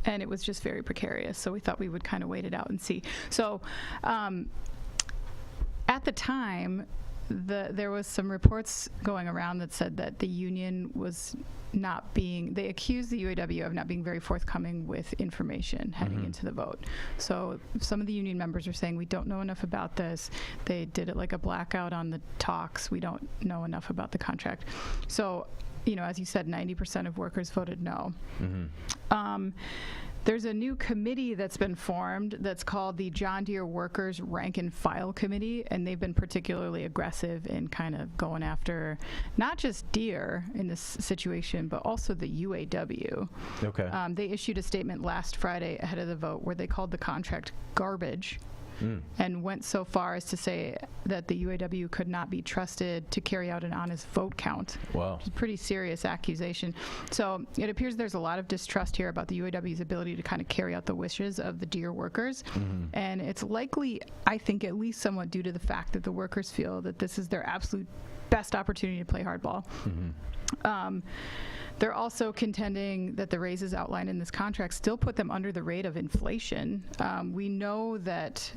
And it was just very precarious. So we thought we would kind of wait it out and see. So at the time, there was some reports going around that said that the union was not being, they accused the UAW of not being very forthcoming with information heading into the vote. So some of the union members are saying, we don't know enough about this. They did it like a blackout on the talks. We don't know enough about the contract. So, as you said, 90% of workers voted no. There's a new committee that's been formed that's called the John Deere Workers Rank and File Committee, and they've been particularly aggressive in kind of going after not just Deere in this situation, but also the UAW. Okay. They issued a statement last Friday ahead of the vote where they called the contract garbage. and went so far as to say that the UAW could not be trusted to carry out an honest vote count. Wow. It's a pretty serious accusation. So it appears there's a lot of distrust here about the UAW's ability to kind of carry out the wishes of the Deere workers. And it's likely, I think, at least somewhat due to the fact that the workers feel that this is their absolute best opportunity to play hardball. They're also contending that the raises outlined in this contract still put them under the rate of inflation. We know that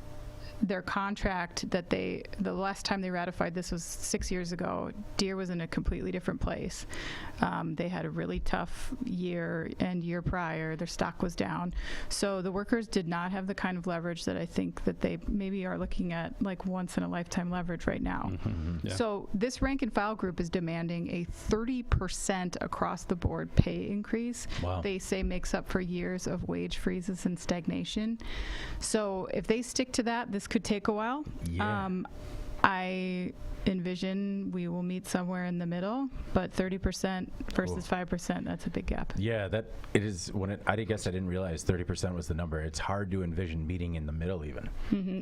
their contract that the last time they ratified this was 6 years ago. Deere was in a completely different place. They had a really tough year, and year prior their stock was down. So the workers did not have the kind of leverage that I think that they maybe are looking at, like once in a lifetime leverage right now. So this rank and file group is demanding a 30% across the board pay increase. Wow. They say makes up for years of wage freezes and stagnation. So if they stick to that, this could take a while. Yeah. I envision we will meet somewhere in the middle, but 30% versus 5%, that's a big gap. Yeah, that it is. I guess I didn't realize 30% was the number. It's hard to envision meeting in the middle even.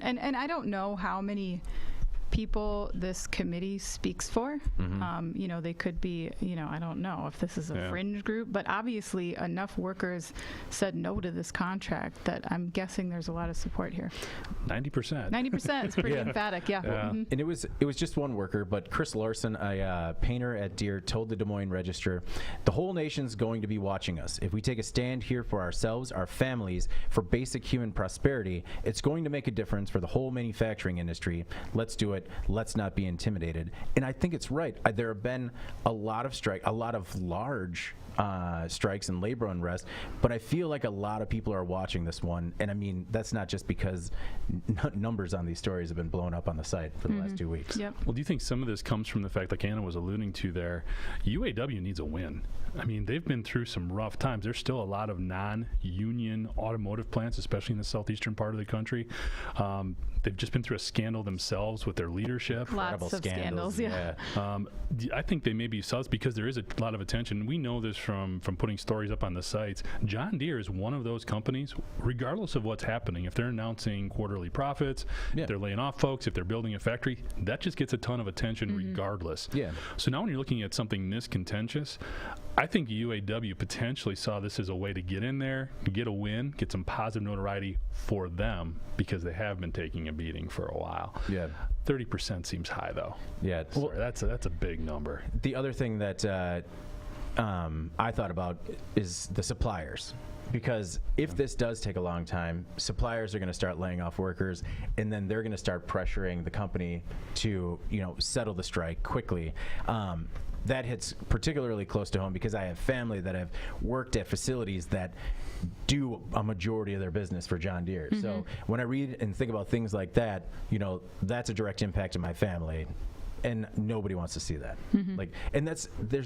And I don't know how many people this committee speaks for. You know, they could be, you know, I don't know if this is a fringe group, but obviously enough workers said no to this contract that I'm guessing there's a lot of support here. 90%. 90% is pretty emphatic, And it was just one worker, but Chris Larson, a painter at Deere, told the Des Moines Register, "The whole nation's going to be watching us. If we take a stand here for ourselves, our families, for basic human prosperity, it's going to make a difference for the whole manufacturing industry. Let's do it. Let's not be intimidated." And I think it's right. There have been a lot of large strikes and labor unrest, but I feel like a lot of people are watching this one. And I mean, that's not just because numbers on these stories have been blown up on the site for the last 2 weeks. Well, do you think some of this comes from the fact, like Anna was alluding to there, UAW needs a win? I mean, they've been through some rough times. There's still a lot of non-union automotive plants, especially in the southeastern part of the country. They've just been through a scandal themselves with their leadership. Lots of scandals, I think they maybe saw this because there is a lot of attention. We know this from putting stories up on the sites. John Deere is one of those companies, regardless of what's happening, if they're announcing quarterly profits, if they're laying off folks, if they're building a factory, that just gets a ton of attention regardless. So now when you're looking at something this contentious, I think UAW potentially saw this as a way to get in there, get a win, get some positive notoriety for them because they have been taking a beating for a while. 30% seems high, though. Well, that's a big number. The other thing that I thought about is the suppliers. Because if this does take a long time, suppliers are going to start laying off workers, and then they're going to start pressuring the company to, settle the strike quickly. That hits particularly close to home because I have family that have worked at facilities that do a majority of their business for John Deere. So when I read and think about things like that, that's a direct impact on my family. And nobody wants to see that. And there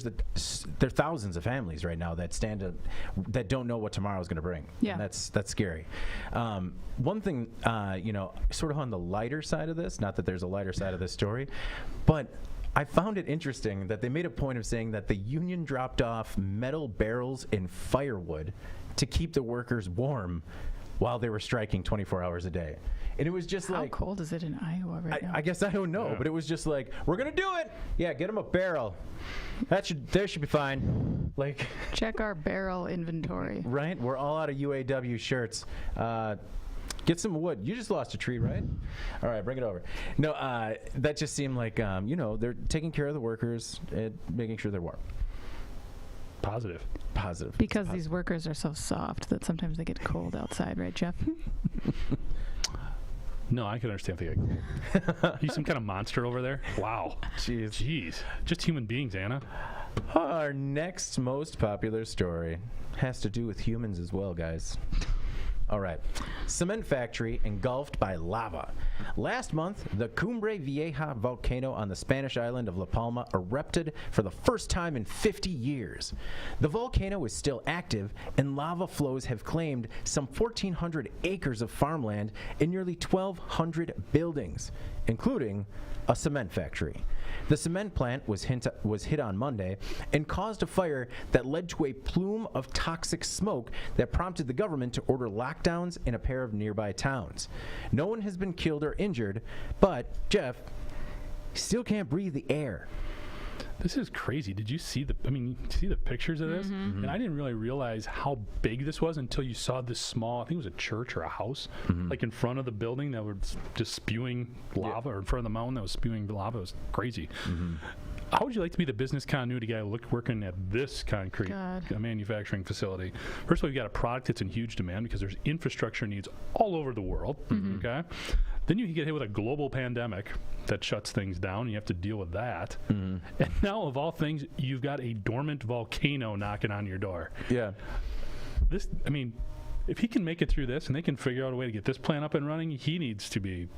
are thousands of families right now that don't know what tomorrow is going to bring. And that's scary. One thing, sort of on the lighter side of this, not that there's a lighter side of this story, but I found it interesting that they made a point of saying that the union dropped off metal barrels and firewood to keep the workers warm while they were striking 24 hours a day. And it was just How cold is it in Iowa right now? I guess I don't know, but it was just like, we're going to do it. Yeah, get them a barrel. They should be fine. Like, check our barrel inventory. Right? We're all out of UAW shirts. Get some wood. You just lost a tree, right? All right, bring it over. No, that just seemed like, they're taking care of the workers and making sure they're warm. Positive. Because these workers are so soft that sometimes they get cold outside, right, Jeff? No, I can understand if they get cold. You some kind of monster over there? Wow. Jeez. Just human beings, Anna. Our next most popular story has to do with humans as well, guys. All right. Cement factory engulfed by lava. Last month, the Cumbre Vieja volcano on the Spanish island of La Palma erupted for the first time in 50 years. The volcano is still active, and lava flows have claimed some 1,400 acres of farmland and nearly 1,200 buildings, including a cement factory. The cement plant was hit on Monday and caused a fire that led to a plume of toxic smoke that prompted the government to order lockdowns in a pair of nearby towns. No one has been killed or injured, but, Jeff, still can't breathe the air. This is crazy. Did you see the pictures of this? Mm-hmm. And I didn't really realize how big this was until you saw this small, I think it was a church or a house, like in front of the building that was just spewing lava, or in front of the mountain that was spewing lava. It was crazy. How would you like to be the business continuity guy working at this concrete manufacturing facility? First of all, you got a product that's in huge demand because there's infrastructure needs all over the world. Okay, then you get hit with a global pandemic that shuts things down, and you have to deal with that. And now, of all things, you've got a dormant volcano knocking on your door. Yeah. This, I mean, if he can make it through this and they can figure out a way to get this plant up and running, he needs to be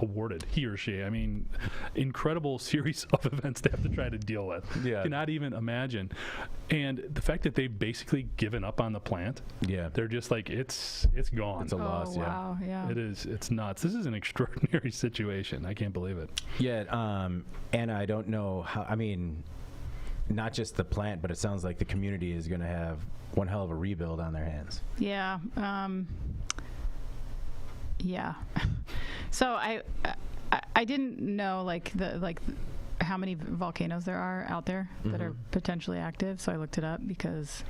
awarded, he or she. I mean, incredible series of events they have to try to deal with. Yeah. Cannot even imagine. And the fact that they've basically given up on the plant, they're just like, it's gone. It's a loss, wow, yeah. It is. It's nuts. This is an extraordinary situation. I can't believe it. Yeah, and I don't know how, I mean, not just the plant, but it sounds like the community is going to have one hell of a rebuild on their hands. Yeah. Yeah. So I didn't know how many volcanoes there are out there that are potentially active. So I looked it up because.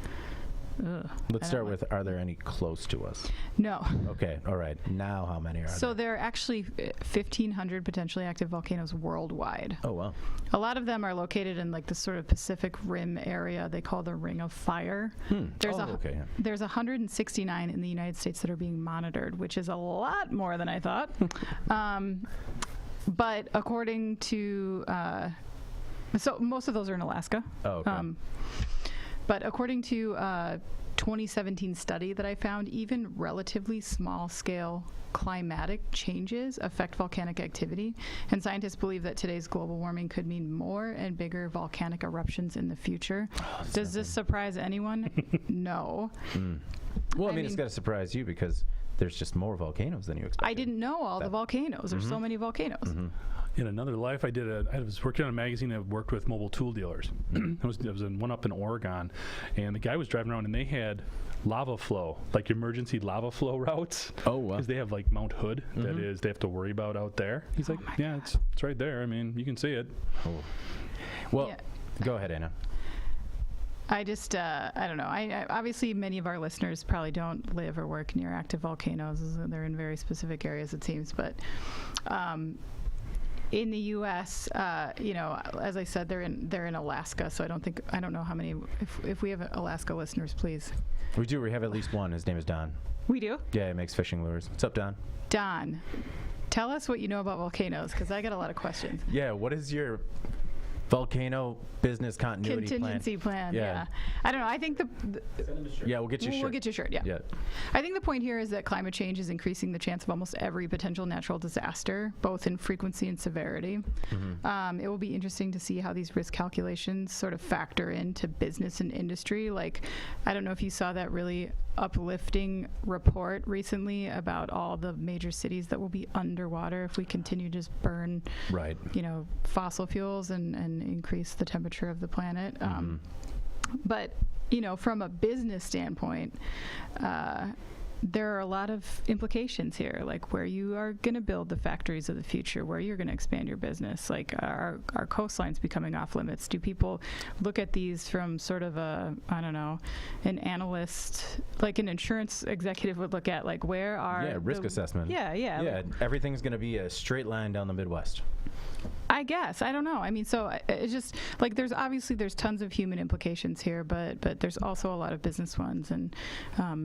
Let's start with, are there any close to us? No. Okay, all right. Now how many are there? So there are actually 1,500 potentially active volcanoes worldwide. Oh, wow. A lot of them are located in like the sort of Pacific Rim area they call the Ring of Fire. There's there's 169 in the United States that are being monitored, which is a lot more than I thought. But according to, so most of those are in Alaska. Oh, okay. But according to a 2017 study that I found, even relatively small-scale climatic changes affect volcanic activity, and scientists believe that today's global warming could mean more and bigger volcanic eruptions in the future. Does this surprise anyone? No. Well, I mean, it's got to surprise you because there's just more volcanoes than you expected. I didn't know all the volcanoes. There's so many volcanoes. In another life, I was working on a magazine that worked with mobile tool dealers. I was in one up in Oregon, and the guy was driving around, and they had lava flow, like emergency lava flow routes. Oh, wow. Because they have like Mount Hood, that is, they have to worry about out there. He's like, yeah, it's right there. I mean, you can see it. Oh. Well, go ahead, Anna. I just, I don't know. I obviously, many of our listeners probably don't live or work near active volcanoes. They're in very specific areas, it seems. But in the U.S., as I said, they're in Alaska. So I don't know how many. If we have Alaska listeners, please. We do. We have at least one. His name is Don. We do? Yeah, he makes fishing lures. What's up, Don? Don, tell us what you know about volcanoes, because I got a lot of questions. Yeah, what is your volcano business continuity contingency plan? Yeah. I don't know. I think yeah, we'll get you a shirt. We'll get you a shirt. Yeah. I think the point here is that climate change is increasing the chance of almost every potential natural disaster, both in frequency and severity. It will be interesting to see how these risk calculations sort of factor into business and industry. Like, I don't know if you saw that really uplifting report recently about all the major cities that will be underwater if we continue to just burn fossil fuels and increase the temperature of the planet. But from a business standpoint, there are a lot of implications here, like where you are going to build the factories of the future, where you're going to expand your business. Like, our coastlines becoming off limits? Do people look at these from sort of an analyst, like an insurance executive would look at, like, where are risk assessment. Yeah, everything's going to be a straight line down the Midwest. I guess. I don't know. I mean, so it's just like there's tons of human implications here, but there's also a lot of business ones, and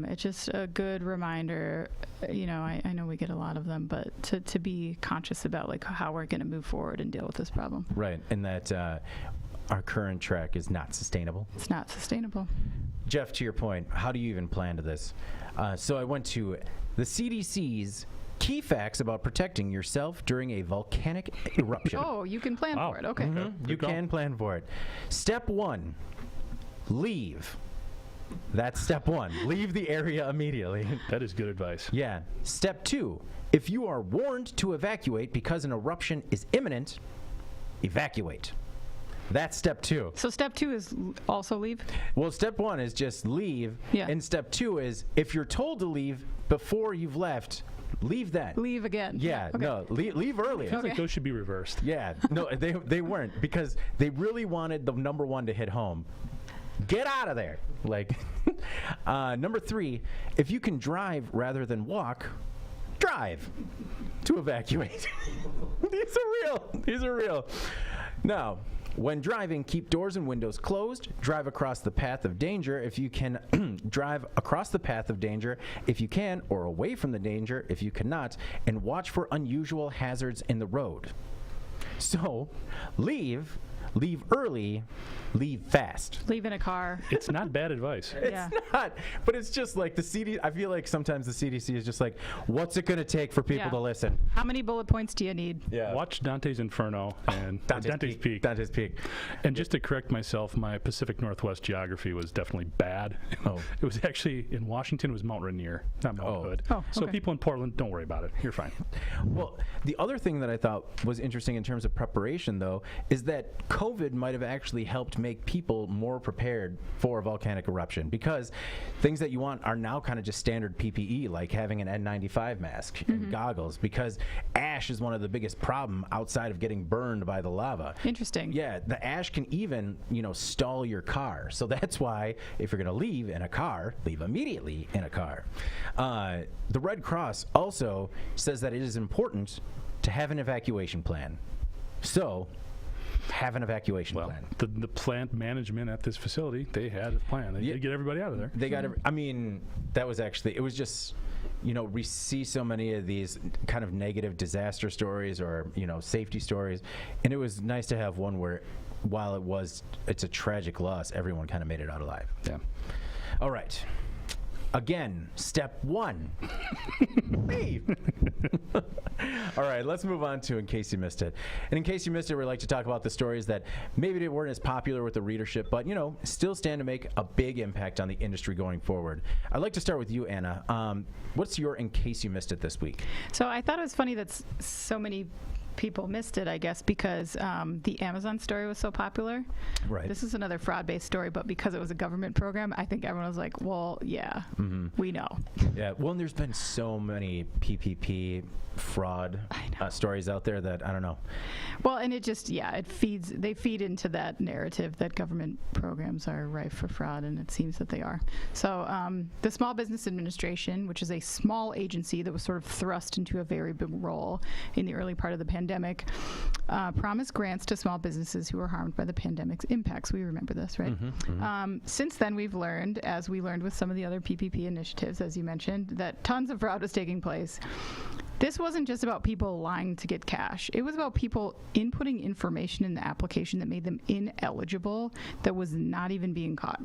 it's just a good reminder. I know we get a lot of them, but to be conscious about like how we're going to move forward and deal with this problem. Right, and that our current track is not sustainable. It's not sustainable. Jeff, to your point, how do you even plan to this? So I went to the CDC's Key facts about protecting yourself during a volcanic eruption. Oh, you can plan Wow. for it. Okay. You can plan for it. Step 1, leave. That's step 1. Leave the area immediately. That is good advice. Yeah. Step 2, if you are warned to evacuate because an eruption is imminent, evacuate. That's step 2. So step 2 is also leave? Well, step 1 is just leave. Yeah. And step 2 is if you're told to leave before you've left, leave then. Leave again. Yeah, Okay. no, leave earlier. Feels like those should be reversed. Yeah, no, they weren't because they really wanted the number 1 to hit home. Get out of there. Like, number 3, if you can drive rather than walk, drive to evacuate. These are real. Now, when driving, keep doors and windows closed. Drive across the path of danger if you can. Drive across the path of danger if you can, or away from the danger if you cannot, and watch for unusual hazards in the road. So, leave early, leave fast. Leave in a car. It's not bad advice. Yeah. It's not, but it's just like the CDC. I feel like sometimes the CDC is just like, what's it going to take for people Yeah. to listen? How many bullet points do you need? Yeah. Watch Dante's Inferno and Dante's Peak. Dante's Peak. And just to correct myself, my Pacific Northwest geography was definitely bad. Oh. It was actually in Washington. It was Mount Rainier, not Mount Oh. Hood. Oh, So okay. people in Portland, don't worry about it. You're fine. Well, the other thing that I thought was interesting in terms of preparation, though, is that COVID might have actually helped make people more prepared for a volcanic eruption, because things that you want are now kind of just standard PPE, like having an N95 mask and goggles, because ash is one of the biggest problem outside of getting burned by the lava. Interesting. Yeah, the ash can even, stall your car. So that's why if you're going to leave in a car, leave immediately in a car. The Red Cross also says that it is important to have an evacuation plan. So, have an evacuation Well, plan. the plant management at this facility, they had a plan. They did get everybody out of there. They got that was actually, it was just, we see so many of these kind of negative disaster stories or, safety stories. And it was nice to have one where, while it's a tragic loss, everyone kind of made it out alive. Yeah. All right. Again, step 1, leave. All right, let's move on to In Case You Missed It. And in case you missed it, we like to talk about the stories that maybe weren't as popular with the readership, but, still stand to make a big impact on the industry going forward. I'd like to start with you, Anna. What's your In Case You Missed It this week? So I thought it was funny that so many people missed it, I guess, because the Amazon story was so popular. Right. This is another fraud-based story, but because it was a government program, I think everyone was like, well, yeah, we know. Yeah, well, and there's been so many PPP fraud stories out there that I don't know. Well, and it just, they feed into that narrative that government programs are rife for fraud, and it seems that they are. So the Small Business Administration, which is a small agency that was sort of thrust into a very big role in the early part of the pandemic, promised grants to small businesses who were harmed by the pandemic's impacts. We remember this, right? Since then, we've learned, as we learned with some of the other PPP initiatives, as you mentioned, that tons of fraud was taking place. This wasn't just about people lying to get cash. It was about people inputting information in the application that made them ineligible that was not even being caught.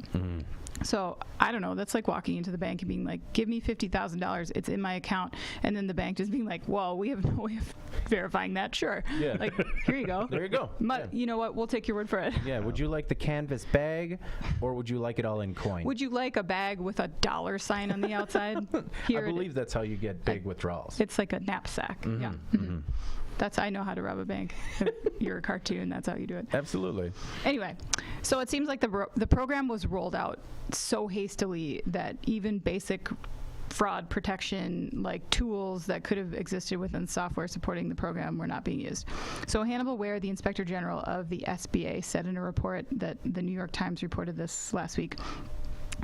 So I don't know. That's like walking into the bank and being like, give me $50,000. It's in my account. And then the bank just being like, well, we have no way of verifying that. Sure. Yeah. Like, here you go. There you go. But you know what? We'll take your word for it. Yeah, would you like the canvas bag or would you like it all in coin? Would you like a bag with a $$ sign on the outside? Here I believe that's how you get big withdrawals. it's like a knapsack. Yeah. That's, I know how to rob a bank. If you're a cartoon, that's how you do it. Absolutely. Anyway, so it seems like the program was rolled out so hastily that even basic fraud protection, like tools that could have existed within software supporting the program, were not being used. So Hannibal Ware, the Inspector General of the SBA, said in a report that the New York Times reported this last week,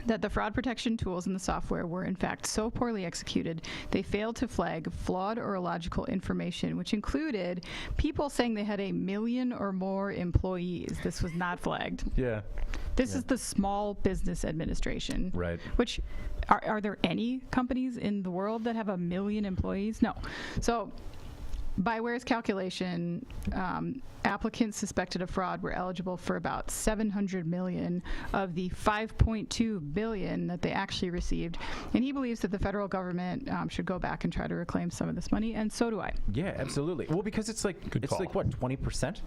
that the fraud protection tools in the software were in fact so poorly executed, they failed to flag flawed or illogical information, which included people saying they had 1 million or more employees. This was not flagged. Yeah. This is the Small Business Administration. Right. Which, are there any companies in the world that have 1 million employees? No. So By Ware's calculation, applicants suspected of fraud were eligible for about $700 million of the $5.2 billion that they actually received. And he believes that the federal government should go back and try to reclaim some of this money, and so do I. Yeah, absolutely. Well, because it's like what, 20%?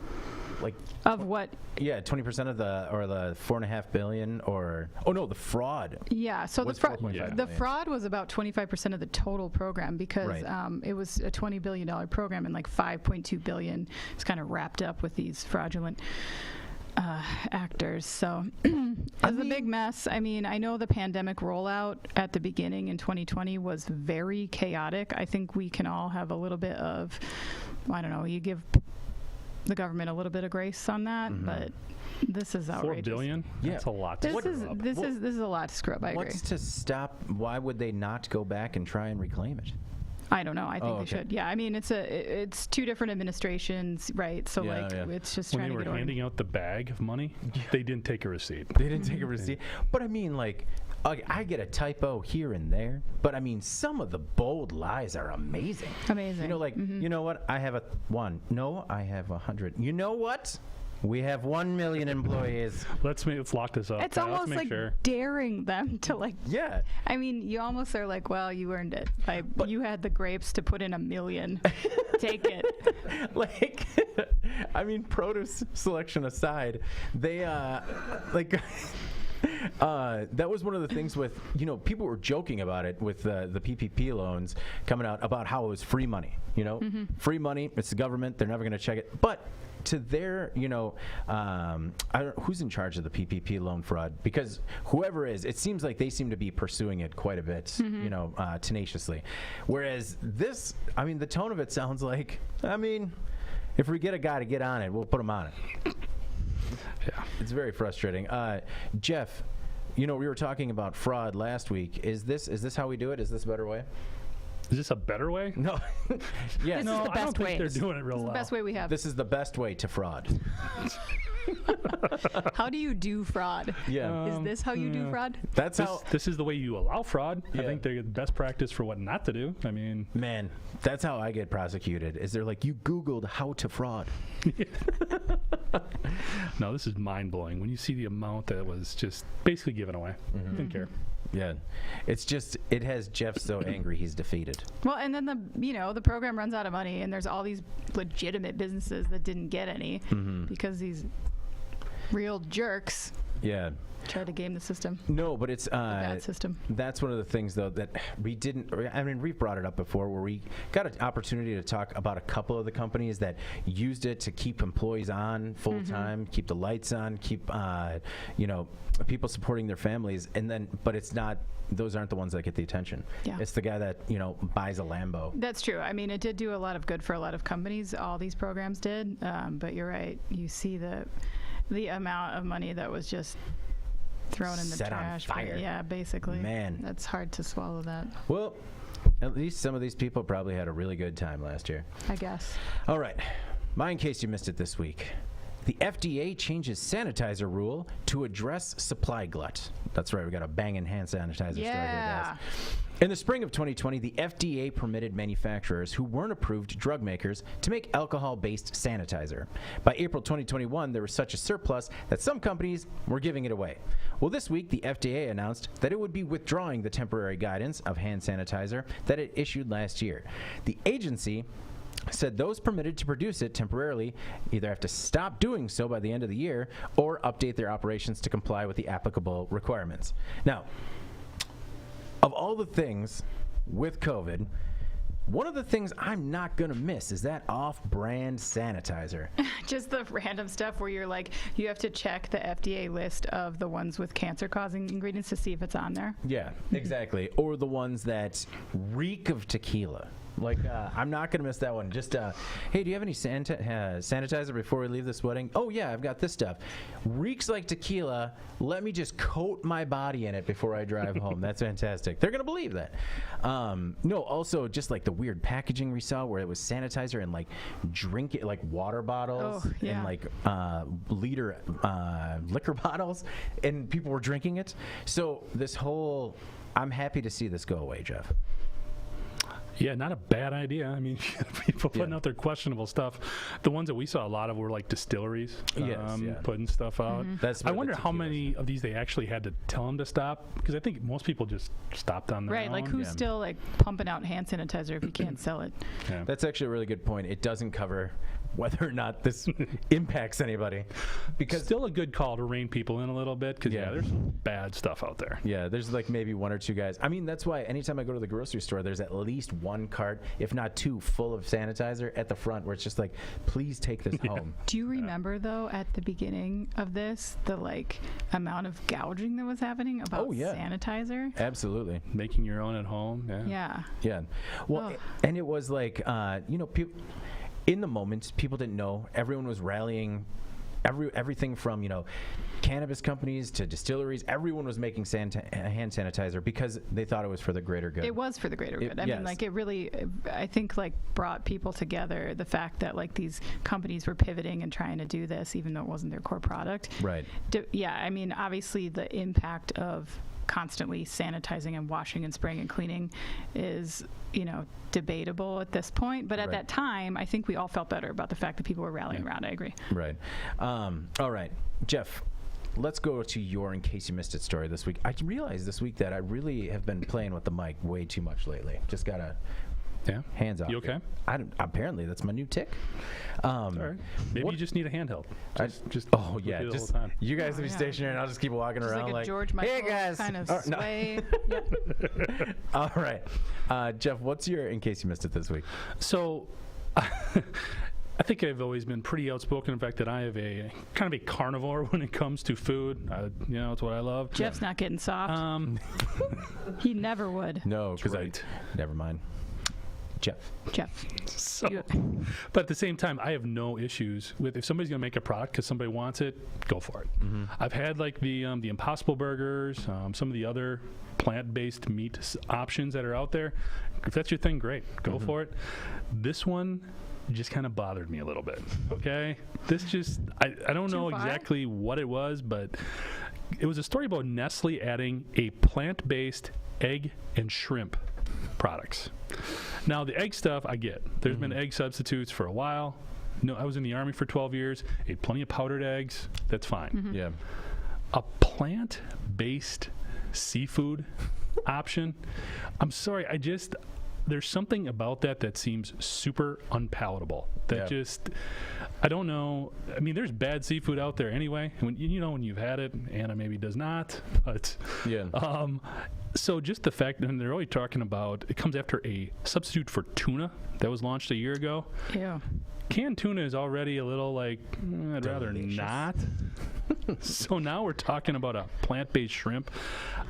Like Of what? Yeah, 20% of the $4.5 billion, or the fraud. Yeah, so Was the 4.5 the million. fraud was about 25% of the total program because Right. it was a $20 billion program, and like $5.2 billion is kind of wrapped up with these fraudulent actors. So it was a big mess. I mean, I know the pandemic rollout at the beginning in 2020 was very chaotic. I think we can all have a little bit of, I don't know, you give the government a little bit of grace on that, but this is outrageous. $4 billion? Yeah. That's a lot to This screw up. is a lot to screw up. I agree. What's to stop? Why would they not go back and try and reclaim it? I don't know. I think Oh, they okay. should. Yeah, I mean, it's two different administrations, right? So Yeah, yeah. it's just When trying they to were get handing out the bag of money, they didn't take a receipt. They didn't take a receipt. But I mean, like, I get a typo here and there, but I mean, some of the bold lies are amazing. Amazing. You know, like, you know what? I have 1. No, I have 100. You know what? We have 1 million employees. Let's lock this up. It's Let's almost make like sure. daring them to like. Yeah. I mean, you almost are like, well, you earned it. You had the grapes to put in 1 million. Take it. Like, I mean, produce selection aside, they like. That was one of the things with, people were joking about it with the PPP loans coming out about how it was free money, free money. It's the government. They're never going to check it. But to their, I don't who's in charge of the PPP loan fraud, because whoever is, it seems like they seem to be pursuing it quite a bit, tenaciously. Whereas this, I mean, the tone of it sounds like, if we get a guy to get on it, we'll put him on it. Yeah. It's very frustrating. Jeff, we were talking about fraud last week. Is this how we do it? Is this a better way? Is this a better way? No. Yes. This is No, the I best don't think way. they're doing it real This is well. the best way we have. This is the best way to fraud. How do you do fraud? Yeah. Is this how you do fraud? That's This, how. this is the way you allow fraud. Yeah. I think they're the best practice for what not to do. I mean, Man, that's how I get prosecuted. Is they're like, you Googled how to fraud. no, this is mind-blowing. When you see the amount that was just basically given away. Didn't care. Yeah. It's just, it has Jeff so angry he's defeated. Well, and then the program runs out of money, and there's all these legitimate businesses that didn't get any because these real jerks Yeah. tried to game the system. No, but it's Bad system. That's one of the things, though, that we didn't. I mean, we've brought it up before, where we got an opportunity to talk about a couple of the companies that used it to keep employees on full time, keep the lights on, keep people supporting their families, but it's not. Those aren't the ones that get the attention. Yeah. It's the guy that buys a Lambo. That's true. I mean, it did do a lot of good for a lot of companies. All these programs did, but you're right. You see the amount of money that was just thrown in the Set on trash. fire. Yeah, basically. Man. That's hard to swallow that, Well, at least some of these people probably had a really good time last year. I guess. All right. In case you missed it this week. The FDA changes sanitizer rule to address supply glut. That's right, we got a banging hand sanitizer story here, guys. In the spring of 2020, the FDA permitted manufacturers who weren't approved drug makers to make alcohol-based sanitizer. By April 2021, there was such a surplus that some companies were giving it away. Well, this week, the FDA announced that it would be withdrawing the temporary guidance of hand sanitizer that it issued last year. The agency said those permitted to produce it temporarily either have to stop doing so by the end of the year or update their operations to comply with the applicable requirements. Now, of all the things with COVID, one of the things I'm not going to miss is that off-brand sanitizer. Just the random stuff where you're like, you have to check the FDA list of the ones with cancer-causing ingredients to see if it's on there. Yeah, exactly. Or the ones that reek of tequila. Like, I'm not going to miss that one. Just, hey, do you have any sanitizer before we leave this wedding? Oh, yeah, I've got this stuff. Reeks like tequila. Let me just coat my body in it before I drive home. That's fantastic. They're going to believe that. No, also, just like the weird packaging we saw where it was sanitizer and, like, drink it, like water bottles and, like, liter liquor bottles, and people were drinking it. So this whole, I'm happy to see this go away, Jeff. Yeah, not a bad idea. I mean, people putting out their questionable stuff. The ones that we saw a lot of were like distilleries putting stuff out. That's I where wonder the how tequilas- many of these they actually had to tell them to stop, because I think most people just stopped on their Right, own. like who's Yeah. still like pumping out hand sanitizer if you can't sell it? Yeah. That's actually a really good point. It doesn't cover whether or not this impacts anybody, because Still a good call to rein people in a little bit, because Yeah. there's some bad stuff out there. yeah, there's like maybe one or two guys. I mean, that's why anytime I go to the grocery store, there's at least one cart, if not two, full of sanitizer at the front, where it's just like, please take this home. Do you remember though at the beginning of this the like amount of gouging that was happening about Oh, yeah. sanitizer? Absolutely. Making your own at home. Yeah. Yeah. Yeah. Well, Ugh. and it was like, in the moment, people didn't know. Everyone was rallying. Everything from, cannabis companies to distilleries, everyone was making hand sanitizer because they thought it was for the greater good. It was for the greater good. I yes. mean, like it really, I think, like brought people together. The fact that like these companies were pivoting and trying to do this, even though it wasn't their core product. Right. Yeah, I mean, obviously the impact of constantly sanitizing and washing and spraying and cleaning is, debatable at this point. But at Right. that time, I think we all felt better about the fact that people were rallying around. I agree. Right. All right. Jeff, let's go to your In Case You Missed It story this week. I realized this week that I really have been playing with the mic way too much lately. Just got to Yeah. hands off. You okay? Apparently, that's my new tick. All right. Maybe what- you just need a handheld. Just Oh look yeah, at it the just whole time. you guys will be yeah. stationary, and I'll just keep walking Just around like a George Michael hey guys. kind of Oh, no. sway. Yep. All right, Jeff, what's your In Case You Missed It this week? So, I think I've always been pretty outspoken in the fact that I have a kind of a carnivore when it comes to food. It's what I love. Jeff's not getting soft. He never would. No, because right. never mind. Jeff. Jeff. So, You- but at the same time, I have no issues with if somebody's going to make a product because somebody wants it, go for it. I've had like the Impossible Burgers, some of the other plant-based meat options that are out there. If that's your thing, great, go for it. This one just kind of bothered me a little bit. Okay, this just I don't know far? exactly what it was, but it was a story about Nestle adding a plant-based egg and shrimp products. Now, the egg stuff, I get. There's been egg substitutes for a while. No, I was in the Army for 12 years. Ate plenty of powdered eggs. That's fine. Yeah. A plant-based seafood option, I'm sorry, there's something about that seems super unpalatable. That Yeah. I don't know. I mean, there's bad seafood out there anyway. When you've had it, Anna maybe does not. But Yeah. so just the fact, and they're always talking about, it comes after a substitute for tuna that was launched a year ago. Ew. Canned tuna is already a little like, I'd rather Delicious. not. So now we're talking about a plant-based shrimp.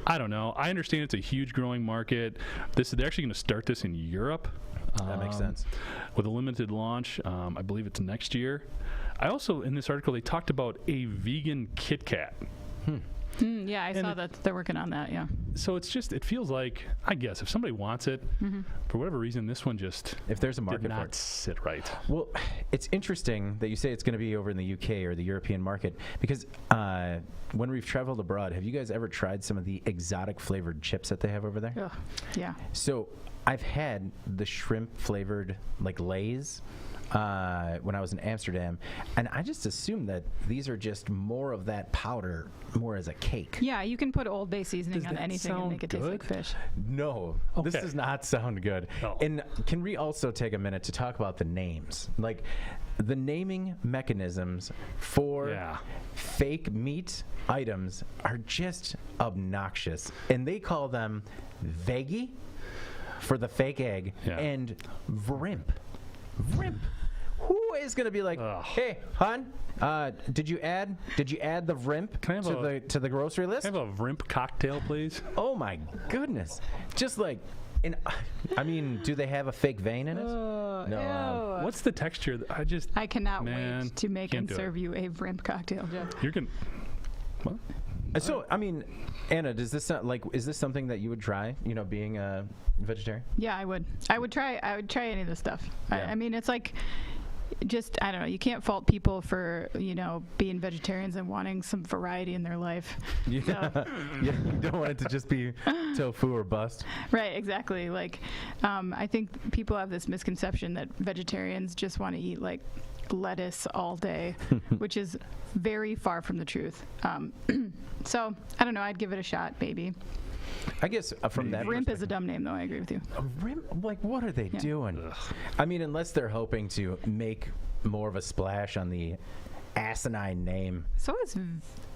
I don't know. I understand it's a huge growing market. They're actually going to start this in Europe. That makes sense. With a limited launch. I believe it's next year. I also, in this article, they talked about a vegan Kitkat. Yeah, I saw that they're working on that. Yeah. So it feels like, I guess, if somebody wants it, for whatever reason, this one just If there's a did market for not it. sit right. Well, it's interesting that you say it's going to be over in the UK or the European market because when we've traveled abroad, have you guys ever tried some of the exotic flavored chips that they have over there? Ugh. Yeah. So I've had the shrimp flavored like Lay's when I was in Amsterdam, and I just assumed that these are just more of that powder, more as a cake. Yeah, you can put Old Bay seasoning Does on that anything and sound make it taste like good? fish. No, this Okay. does not sound good. No. And can we also take a minute to talk about the names? Like the naming mechanisms for Yeah. fake meat items are just obnoxious. And they call them veggie for the fake egg Yeah. and Rimp. Rimp. Who is going to be like, Ugh. hey, hon, did you add the Rimp Can I have to the grocery list? Can I have a Rimp cocktail, please? Oh my goodness! Just like, I mean, do they have a fake vein in it? No. Ew. What's the texture? I cannot Man, wait to make can't and do it. serve you a Rimp cocktail, Jeff. You're going to. So, I mean, Anna, does this sound like? Is this something that you would try? Being a vegetarian. Yeah, I would. I would try any of this stuff. Yeah. I mean, it's like, just, I don't know, you can't fault people for, being vegetarians and wanting some variety in their life. Yeah. So. Yeah, you don't want it to just be tofu or bust. Right, exactly. Like, I think people have this misconception that vegetarians just want to eat like lettuce all day, which is very far from the truth. So I don't know. I'd give it a shot, maybe. I guess from that Rimp is a dumb name, though. I agree with you. Rimp, like, what are they doing? Ugh. I mean, unless they're hoping to make more of a splash on the asinine name. So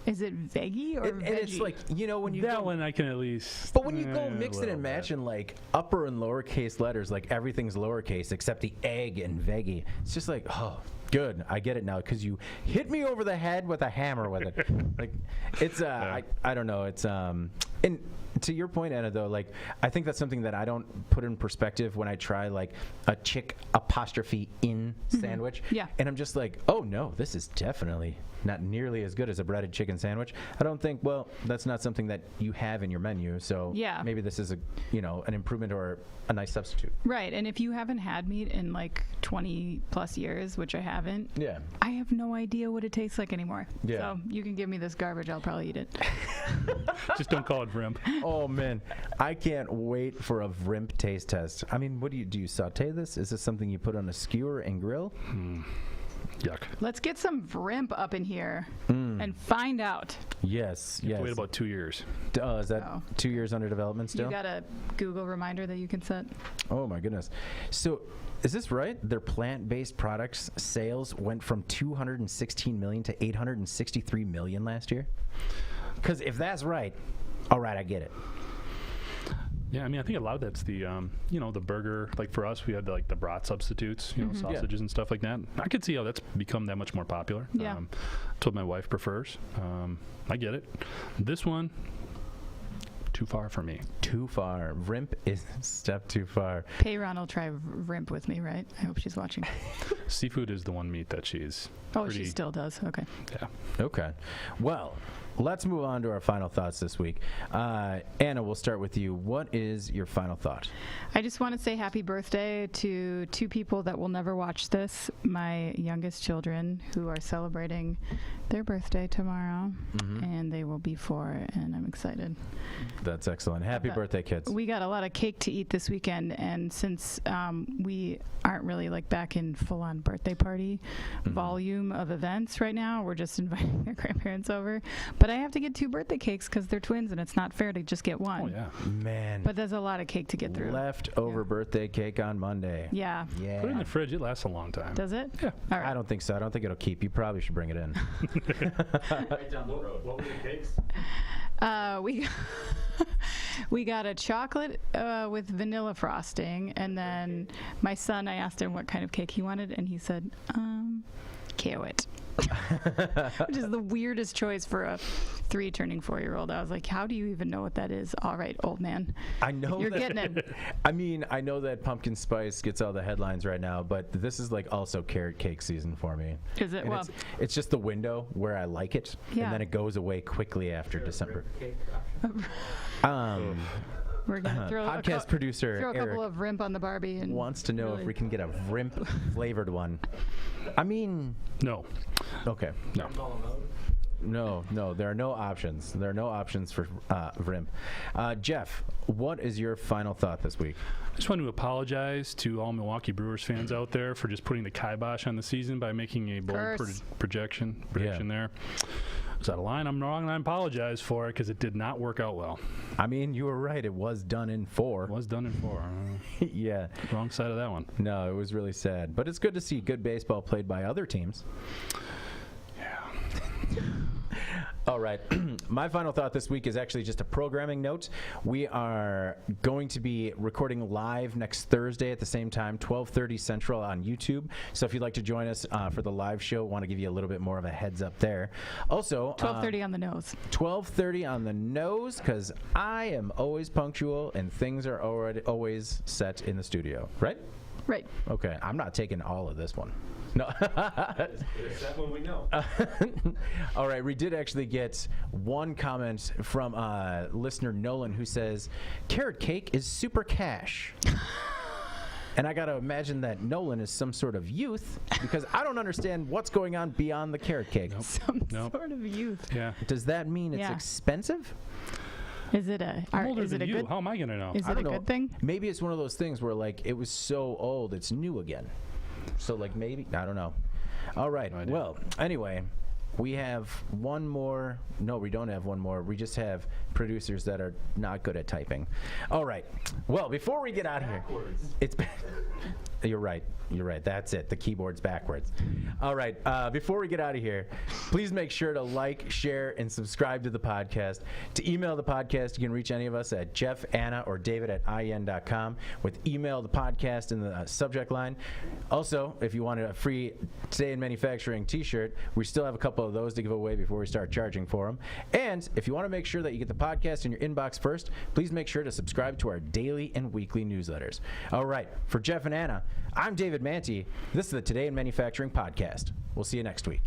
is it veggie or And veggie? it's like, when you That go, one I can at least. but when you go mix it little and bit. match in like upper and lowercase letters, like everything's lowercase except the egg and veggie. It's just like, oh, good, I get it now because you hit me over the head with a hammer with it. Like, it's I don't know. It's and to your point, Anna, though, like I think that's something that I don't put in perspective when I try like a chick apostrophe in sandwich. Yeah. And I'm just like, oh no, this is definitely not nearly as good as a breaded chicken sandwich. I don't think, well, that's not something that you have in your menu. So Yeah. maybe this is an improvement or a nice substitute. Right, and if you haven't had meat in like 20 plus years, which I haven't, Yeah. I have no idea what it tastes like anymore. Yeah. So you can give me this garbage, I'll probably eat it. Just don't call it Rimp. Oh man, I can't wait for a Rimp taste test. I mean, what do you saute this? Is this something you put on a skewer and grill? Yuck. Let's get some Rimp up in here and find out. Yes, yes. Wait about 2 years. Is that Oh. 2 years under development still? You got a Google reminder that you can set? Oh my goodness. So is this right? Their plant-based products sales went from 216 million to 863 million last year? Because if that's right, all right, I get it. Yeah, I mean, I think a lot of that's the, the burger. Like for us, we had the brat substitutes, sausages and stuff like that. I could see how that's become that much more popular. Yeah. That's what my wife prefers. I get it. This one, too far for me. Too far. Rimp is a step too far. Payron will try Rimp with me, right? I hope she's watching. Seafood is the one meat that she's Oh, pretty, she still does. Okay. yeah. Okay. Well, let's move on to our final thoughts this week. Anna, we'll start with you. What is your final thought? I just want to say happy birthday to two people that will never watch this. My youngest children who are celebrating their birthday tomorrow, and they will be 4, and I'm excited. That's excellent. Happy birthday, kids. We got a lot of cake to eat this weekend, and since we aren't really like back in full-on birthday party volume of events right now, we're just inviting their grandparents over. But I have to get 2 birthday cakes because they're twins, and it's not fair to just get one. Oh, yeah. Man. But there's a lot of cake to get through. Leftover Yeah. birthday cake on Monday. Yeah. Yeah. Put it in the fridge. It lasts a long time. Does it? Yeah. All right. I don't think so. I don't think it'll keep. You probably should bring it in. Right down the road. What were the cakes? We got a chocolate with vanilla frosting, and then my son, I asked him what kind of cake he wanted, and he said, carrot. Which is the weirdest choice for a 3 turning 4-year-old. I was like, how do you even know what that is? All right, old man. I know You're that, getting it. I mean, I know that pumpkin spice gets all the headlines right now, but this is like also carrot cake season for me. Is it? And Well, it's just the window where I like it, Yeah. and then it goes away quickly after December. Cake. we're going to throw Podcast producer throw a couple Eric of Rimp on the Barbie. And wants to know if really- we can get a Rimp flavored one. I mean, No. okay. No. No, there are no options. There are no options for Rimp. Jeff, what is your final thought this week? I just want to apologize to all Milwaukee Brewers fans out there for just putting the kibosh on the season by making a bold Curse. prediction there. It's out of line. I'm wrong, and I apologize for it because it did not work out well. I mean, you were right. It was done in 4. It was done in 4. Yeah. Wrong side of that one. No, it was really sad. But it's good to see good baseball played by other teams. Yeah. All right. My final thought this week is actually just a programming note. We are going to be recording live next Thursday at the same time, 12:30 Central on YouTube. So if you'd like to join us for the live show, want to give you a little bit more of a heads up there. Also, 12:30 on the nose. 12:30 on the nose, because I am always punctual and things are always set in the studio. Right? Right. Okay. I'm not taking all of this one. No. Is that when we know? All right, we did actually get one comment from listener Nolan who says, carrot cake is super cash. And I got to imagine that Nolan is some sort of youth because I don't understand what's going on beyond the carrot cake. Some sort of youth. Yeah. Does that mean it's Yeah. expensive? Is it a? I'm older is it than a you. good? How am I going to know? Is I it a don't know. good thing? Maybe it's one of those things where like it was so old it's new again. So like maybe I don't know. All right. No idea. Well, anyway, we have one more. No, we don't have one more. We just have producers that are not good at typing. All right. Well, before we get out of here, it's You're right. You're right. That's it. The keyboard's backwards. All right. Before we get out of here, please make sure to like, share, and subscribe to the podcast. To email the podcast, you can reach any of us at Jeff, Anna, or David at IEN.com with email the podcast in the subject line. Also, if you want a free Today in Manufacturing t-shirt, we still have a couple of those to give away before we start charging for them. And if you want to make sure that you get the podcast in your inbox first, please make sure to subscribe to our daily and weekly newsletters. All right. For Jeff and Anna, I'm David Manti. This is the Today in Manufacturing podcast. We'll see you next week.